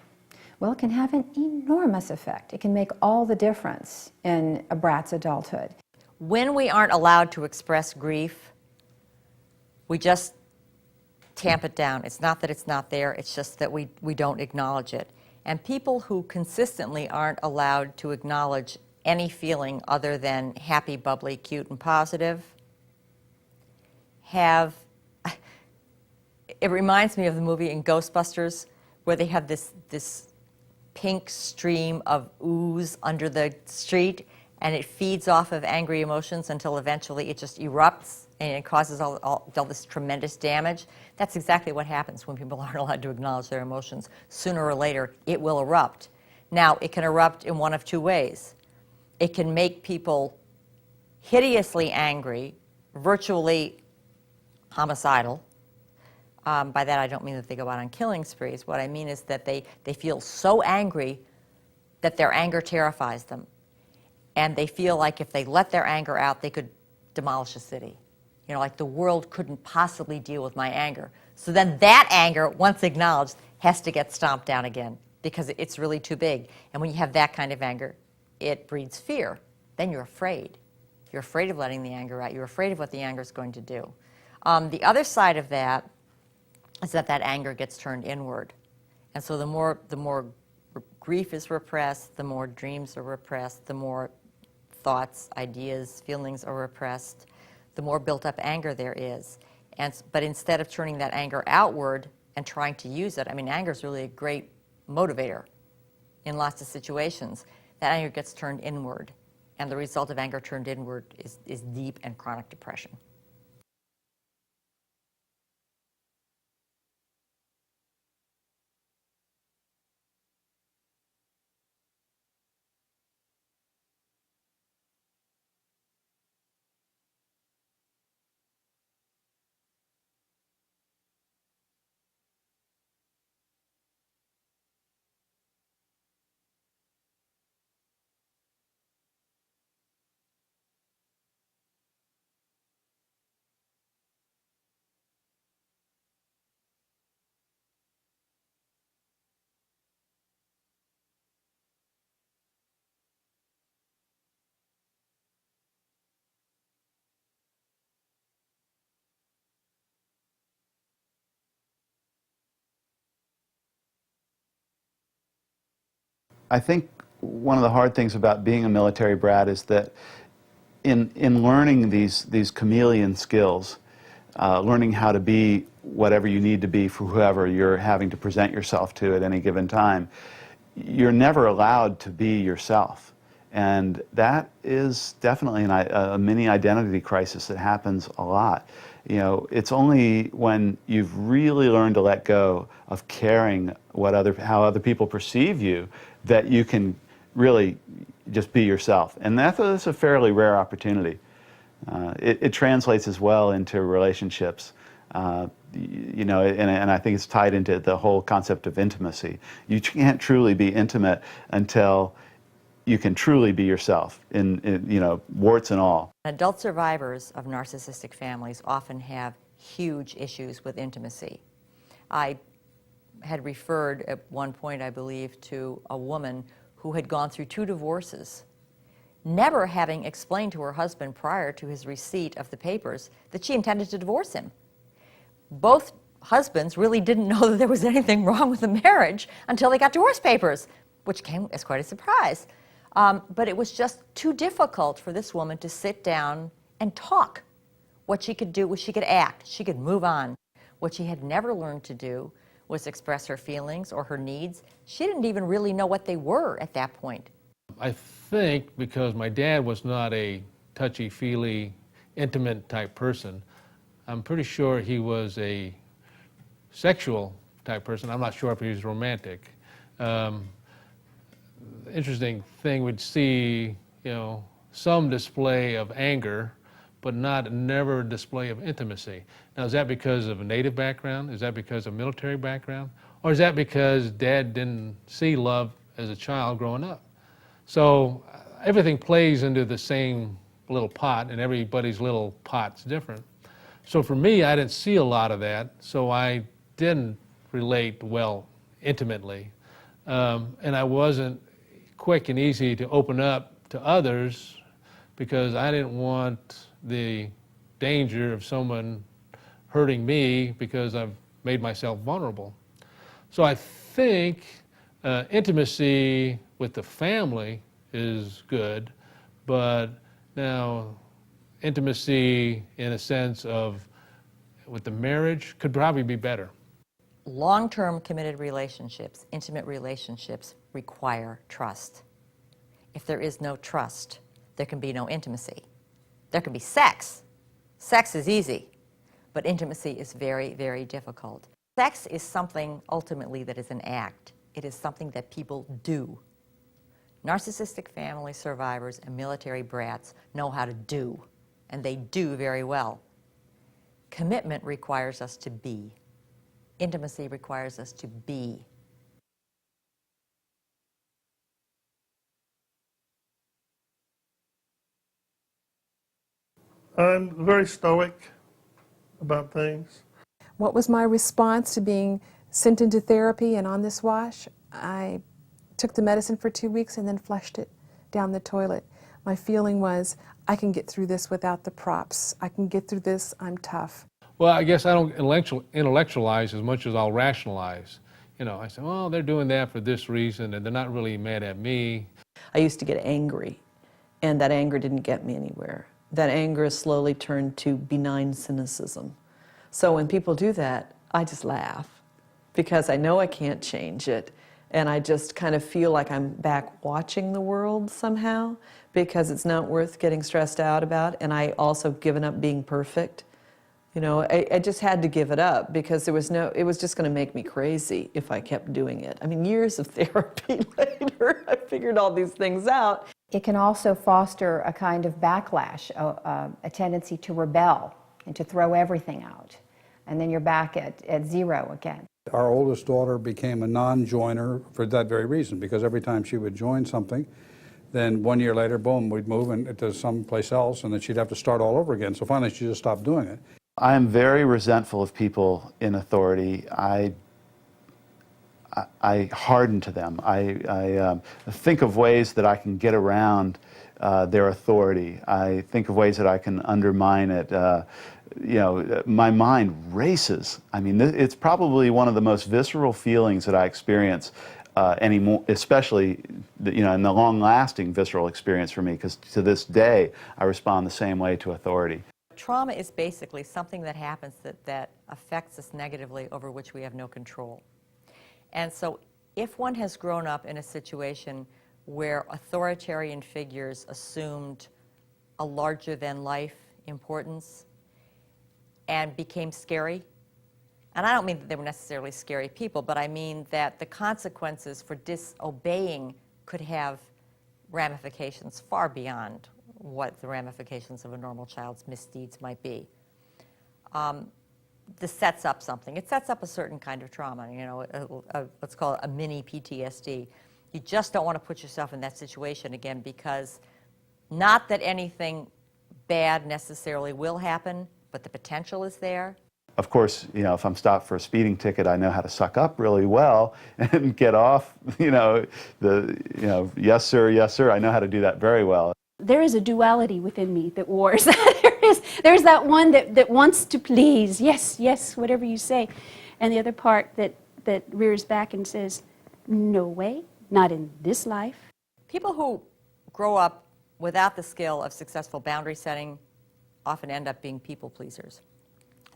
Well, it can have an enormous effect. It can make all the difference in a brat's adulthood. When we aren't allowed to express grief, we just tamp it down. It's not that it's not there, it's just that we don't acknowledge it. And people who consistently aren't allowed to acknowledge any feeling other than happy, bubbly, cute, and positive have, it reminds me of the movie in Ghostbusters where they have this pink stream of ooze under the street, and it feeds off of angry emotions until eventually it just erupts and it causes all this tremendous damage. That's exactly what happens when people aren't allowed to acknowledge their emotions. Sooner or later, it will erupt. Now, it can erupt in one of two ways. It can make people hideously angry, virtually homicidal. By that, I don't mean that they go out on killing sprees. What I mean is that they feel so angry that their anger terrifies them. And they feel like if they let their anger out, they could demolish a city. You know, like the world couldn't possibly deal with my anger. So then that anger, once acknowledged, has to get stomped down again because it's really too big. And when you have that kind of anger, it breeds fear. Then you're afraid. You're afraid of letting the anger out. You're afraid of what the anger is going to do. The other side of that is that anger gets turned inward. And so the more grief is repressed, the more dreams are repressed, the more thoughts, ideas, feelings are repressed, the more built-up anger there is. But instead of turning that anger outward and trying to use it, I mean, anger is really a great motivator in lots of situations. That anger gets turned inward, and the result of anger turned inward is deep and chronic depression. I think one of the hard things about being a military brat is that in learning these chameleon skills, learning how to be whatever you need to be for whoever you're having to present yourself to at any given time, you're never allowed to be yourself. And that is definitely a mini identity crisis that happens a lot. You know, it's only when you've really learned to let go of caring how other people perceive you that you can really just be yourself. And that's a fairly rare opportunity. It translates as well into relationships. You know, and I think it's tied into the whole concept of intimacy. You can't truly be intimate until you can truly be yourself, in you know, warts and all. Adult survivors of narcissistic families often have huge issues with intimacy. I had referred at one point, I believe, to a woman who had gone through 2 divorces, never having explained to her husband prior to his receipt of the papers that she intended to divorce him. Both husbands really didn't know that there was anything wrong with the marriage until they got divorce papers, which came as quite a surprise. But it was just too difficult for this woman to sit down and talk. What she could do was she could act, she could move on. What she had never learned to do was express her feelings or her needs. She didn't even really know what they were at that point. I think because my dad was not a touchy-feely, intimate type person, I'm pretty sure he was a sexual type person. I'm not sure if he was romantic. Interesting thing, we'd see, you know, some display of anger, but never a display of intimacy. Now, is that because of a Native background? Is that because of military background? Or is that because Dad didn't see love as a child growing up? So everything plays into the same little pot, and everybody's little pot's different. So for me, I didn't see a lot of that, so I didn't relate well intimately. And I wasn't quick and easy to open up to others because I didn't want the danger of someone hurting me because I've made myself vulnerable. So I think intimacy with the family is good, but now intimacy in a sense of with the marriage could probably be better. Long-term committed relationships, intimate relationships, require trust. If there is no trust, there can be no intimacy. There can be sex. Sex is easy, but intimacy is very, very difficult. Sex is something ultimately that is an act. It is something that people do. Narcissistic family survivors and military brats know how to do, and they do very well. Commitment requires us to be. Intimacy requires us to be. I'm very stoic about things. What was my response to being sent into therapy and on this wash? I took the medicine for 2 weeks and then flushed it down the toilet. My feeling was, I can get through this without the props. I can get through this, I'm tough. Well, I guess I don't intellectualize as much as I'll rationalize. You know, I say, well, they're doing that for this reason, and they're not really mad at me. I used to get angry, and that anger didn't get me anywhere. That anger slowly turned to benign cynicism. So when people do that, I just laugh because I know I can't change it. And I just kind of feel like I'm back watching the world somehow because it's not worth getting stressed out about. And I also given up being perfect. You know, I just had to give it up because it was just going to make me crazy if I kept doing it. I mean, years of therapy later, I figured all these things out. It can also foster a kind of backlash, a tendency to rebel and to throw everything out. And then you're back at zero again. Our oldest daughter became a non-joiner for that very reason, because every time she would join something, then 1 year later, boom, we'd move into someplace else, and then she'd have to start all over again. So finally, she just stopped doing it. I am very resentful of people in authority. I harden to them. I think of ways that I can get around their authority. I think of ways that I can undermine it. You know, my mind races. I mean, it's probably one of the most visceral feelings that I experience anymore, especially, you know, in the long-lasting visceral experience for me, because to this day, I respond the same way to authority. Trauma is basically something that happens that affects us negatively over which we have no control. And so if one has grown up in a situation where authoritarian figures assumed a larger-than-life importance and became scary, and I don't mean that they were necessarily scary people, but I mean that the consequences for disobeying could have ramifications far beyond what the ramifications of a normal child's misdeeds might be. This sets up something. It sets up a certain kind of trauma, you know, let's call it a mini PTSD. You just don't want to put yourself in that situation again, because not that anything bad necessarily will happen, but the potential is there. Of course, you know, if I'm stopped for a speeding ticket, I know how to suck up really well and get off, you know, yes sir, I know how to do that very well. There is a duality within me that wars. There's that one that wants to please, yes, yes, whatever you say. And the other part that rears back and says, no way, not in this life. People who grow up without the skill of successful boundary setting often end up being people pleasers.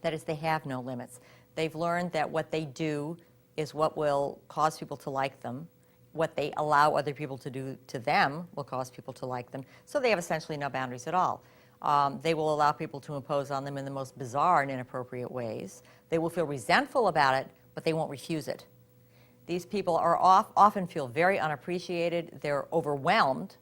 That is, they have no limits. They've learned that what they do is what will cause people to like them. What they allow other people to do to them will cause people to like them. So they have essentially no boundaries at all. They will allow people to impose on them in the most bizarre and inappropriate ways. They will feel resentful about it, but they won't refuse it. These people are often feel very unappreciated. They're overwhelmed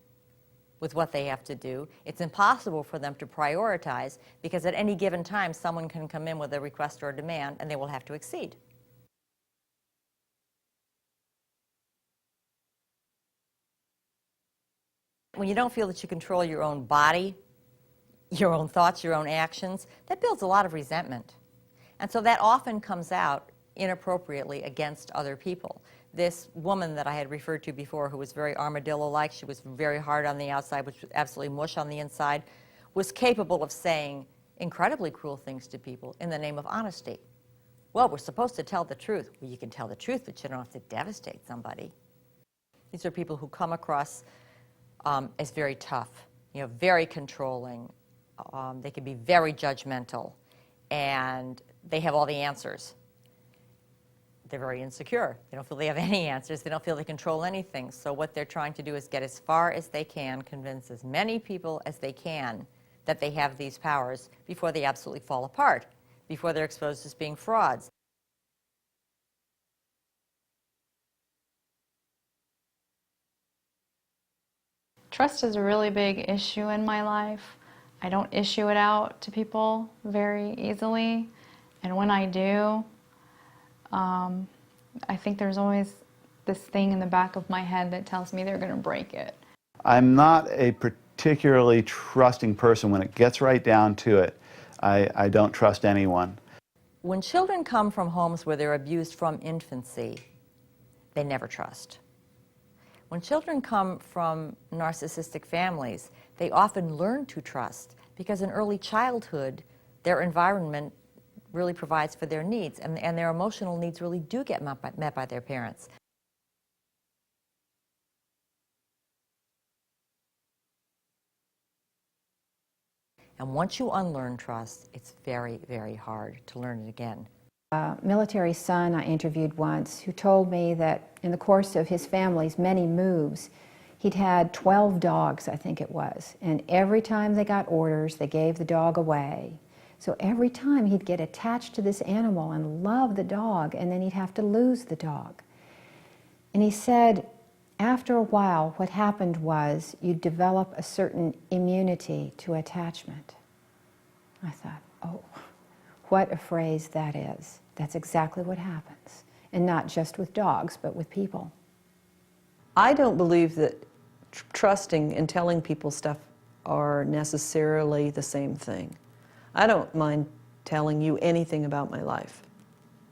with what they have to do. It's impossible for them to prioritize, because at any given time someone can come in with a request or a demand and they will have to exceed. When you don't feel that you control your own body, your own thoughts, your own actions, that builds a lot of resentment. And so that often comes out inappropriately against other people. This woman that I had referred to before, who was very armadillo-like, she was very hard on the outside, which was absolutely mush on the inside, was capable of saying incredibly cruel things to people in the name of honesty. well, we're supposed to tell the truth. Well, you can tell the truth, but you don't have to devastate somebody. These are people who come across as very tough, very controlling. They can be very judgmental, and they have all the answers. They're very insecure. They don't feel they have any answers. They don't feel they control anything. So what they're trying to do is get as far as they can, convince as many people as they can that they have these powers before they absolutely fall apart, before they're exposed as being frauds. Trust is a really big issue in my life. I don't issue it out to people very easily, and when I do, I think there's always this thing in the back of my head that tells me they're going to break it. I'm not a particularly trusting person. When it gets right down to it, I don't trust anyone. When children come from homes where they're abused from infancy, they never trust. When children come from narcissistic families, they often learn to trust because in early childhood, their environment really provides for their needs, and their emotional needs really do get met by their parents. And once you unlearn trust, it's very, very hard to learn it again. A military son I interviewed once who told me that in the course of his family's many moves, he'd had 12 dogs, I think it was, and every time they got orders, they gave the dog away. So every time he'd get attached to this animal and love the dog, and then he'd have to lose the dog. And he said, after a while, what happened was you'd develop a certain immunity to attachment. I thought, oh, what a phrase that is. That's exactly what happens. And not just with dogs, but with people. I don't believe that trusting and telling people stuff are necessarily the same thing. I don't mind telling you anything about my life.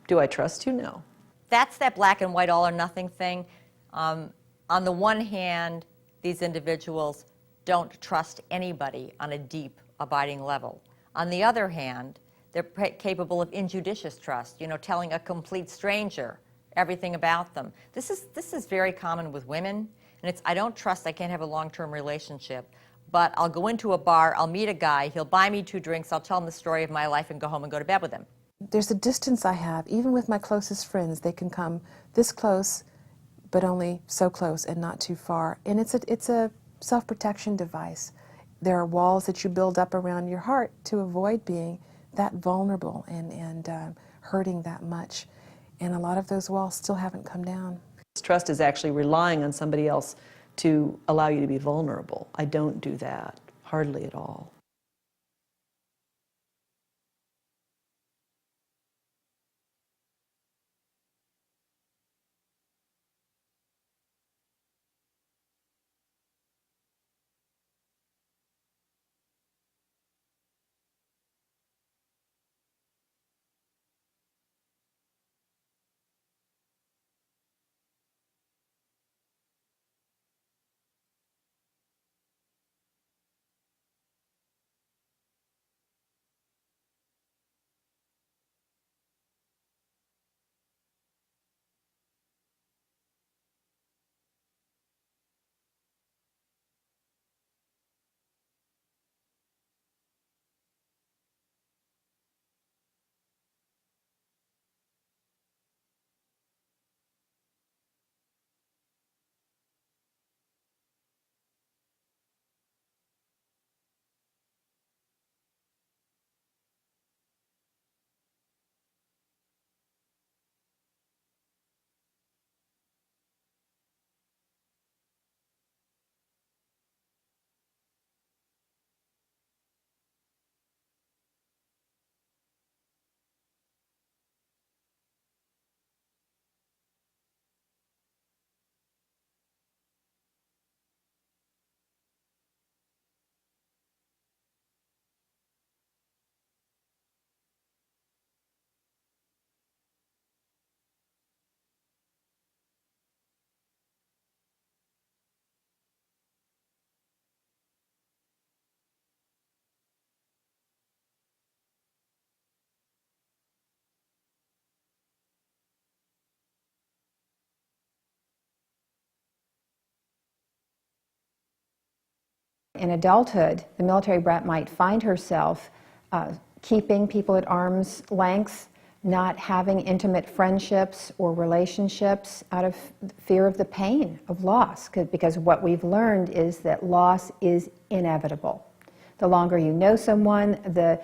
Do I trust you? No. That's that black and white, all or nothing thing. On the one hand, these individuals don't trust anybody on a deep, abiding level. On the other hand, they're capable of injudicious trust, telling a complete stranger everything about them. This is very common with women, and it's, I don't trust, I can't have a long-term relationship, but I'll go into a bar, I'll meet a guy, he'll buy me 2 drinks, I'll tell him the story of my life and go home and go to bed with him. There's a distance I have, even with my closest friends. They can come this close, but only so close and not too far. And it's a self-protection device. There are walls that you build up around your heart to avoid being that vulnerable and hurting that much. And a lot of those walls still haven't come down. Trust is actually relying on somebody else to allow you to be vulnerable. I don't do that, hardly at all. in adulthood, the military brat might find herself keeping people at arm's length, not having intimate friendships or relationships out of fear of the pain of loss, because what we've learned is that loss is inevitable. The longer you know someone, the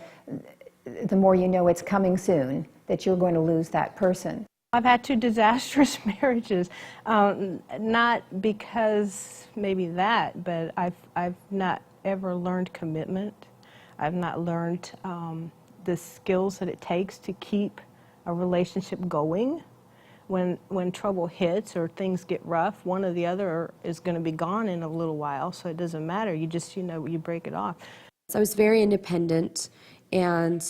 more you know it's coming soon, that you're going to lose that person. I've had 2 disastrous marriages, not because maybe that, but I've not ever learned commitment. I've not learned the skills that it takes to keep a relationship going. When trouble hits or things get rough, one or the other is going to be gone in a little while, so it doesn't matter. You just, you break it off. So I was very independent, and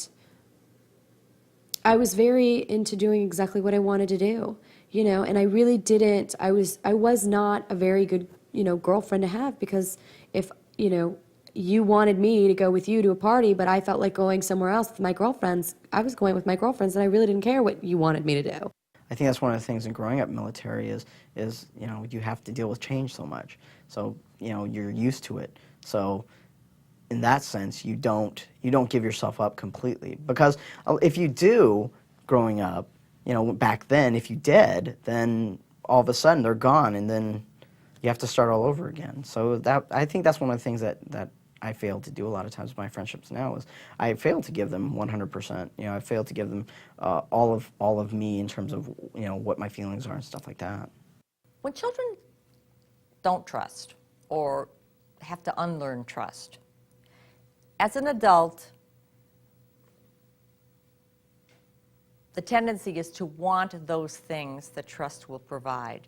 I was very into doing exactly what I wanted to do, and I really didn't, I was not a very good, girlfriend to have, because if, you wanted me to go with you to a party, but I felt like going somewhere else with my girlfriends, I was going with my girlfriends, and I really didn't care what you wanted me to do. I think that's one of the things in growing up military is you have to deal with change so much. So, you're used to it. So, in that sense, you don't give yourself up completely, because if you do, growing up, back then, if you did, then all of a sudden they're gone, and then you have to start all over again. So I think that's one of the things that I fail to do a lot of times with my friendships now is I fail to give them 100%. I fail to give them all of me in terms of what my feelings are and stuff like that. When children don't trust or have to unlearn trust, as an adult, the tendency is to want those things that trust will provide,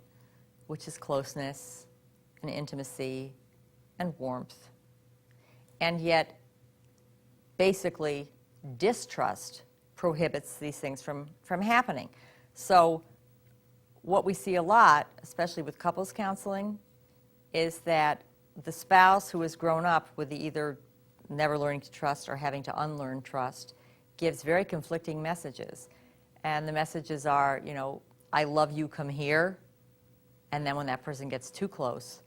which is closeness and intimacy and warmth. And yet, basically, distrust prohibits these things from happening. So what we see a lot, especially with couples counseling, is that the spouse who has grown up with either never learning to trust or having to unlearn trust gives very conflicting messages. And the messages are, I love you, come here. And then when that person gets too close,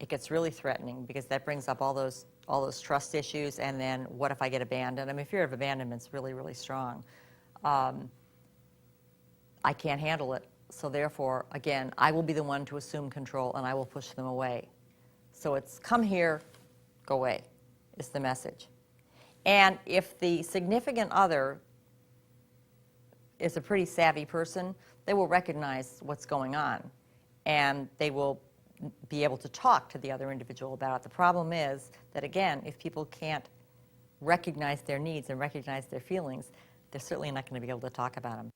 it gets really threatening, because that brings up all those trust issues. And then what if I get abandoned? I mean, fear of abandonment's really, really strong. I can't handle it. So therefore, again, I will be the one to assume control, and I will push them away. So it's come here, go away, is the message. And if the significant other is a pretty savvy person, they will recognize what's going on, and they will be able to talk to the other individual about it. The problem is that, again, if people can't recognize their needs and recognize their feelings, they're certainly not going to be able to talk about them.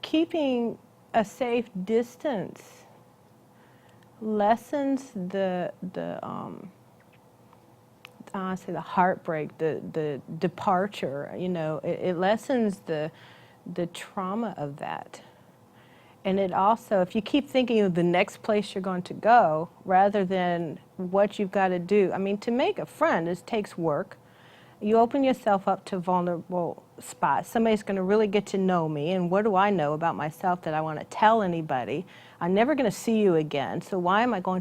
Keeping a safe distance lessens the heartbreak, the departure. It lessens the trauma of that. And it also, if you keep thinking of the next place you're going to go rather than what you've got to do. I mean, to make a friend, it takes work. You open yourself up to vulnerable spots. Somebody's going to really get to know me, and what do I know about myself that I want to tell anybody? I'm never going to see you again, so why am I going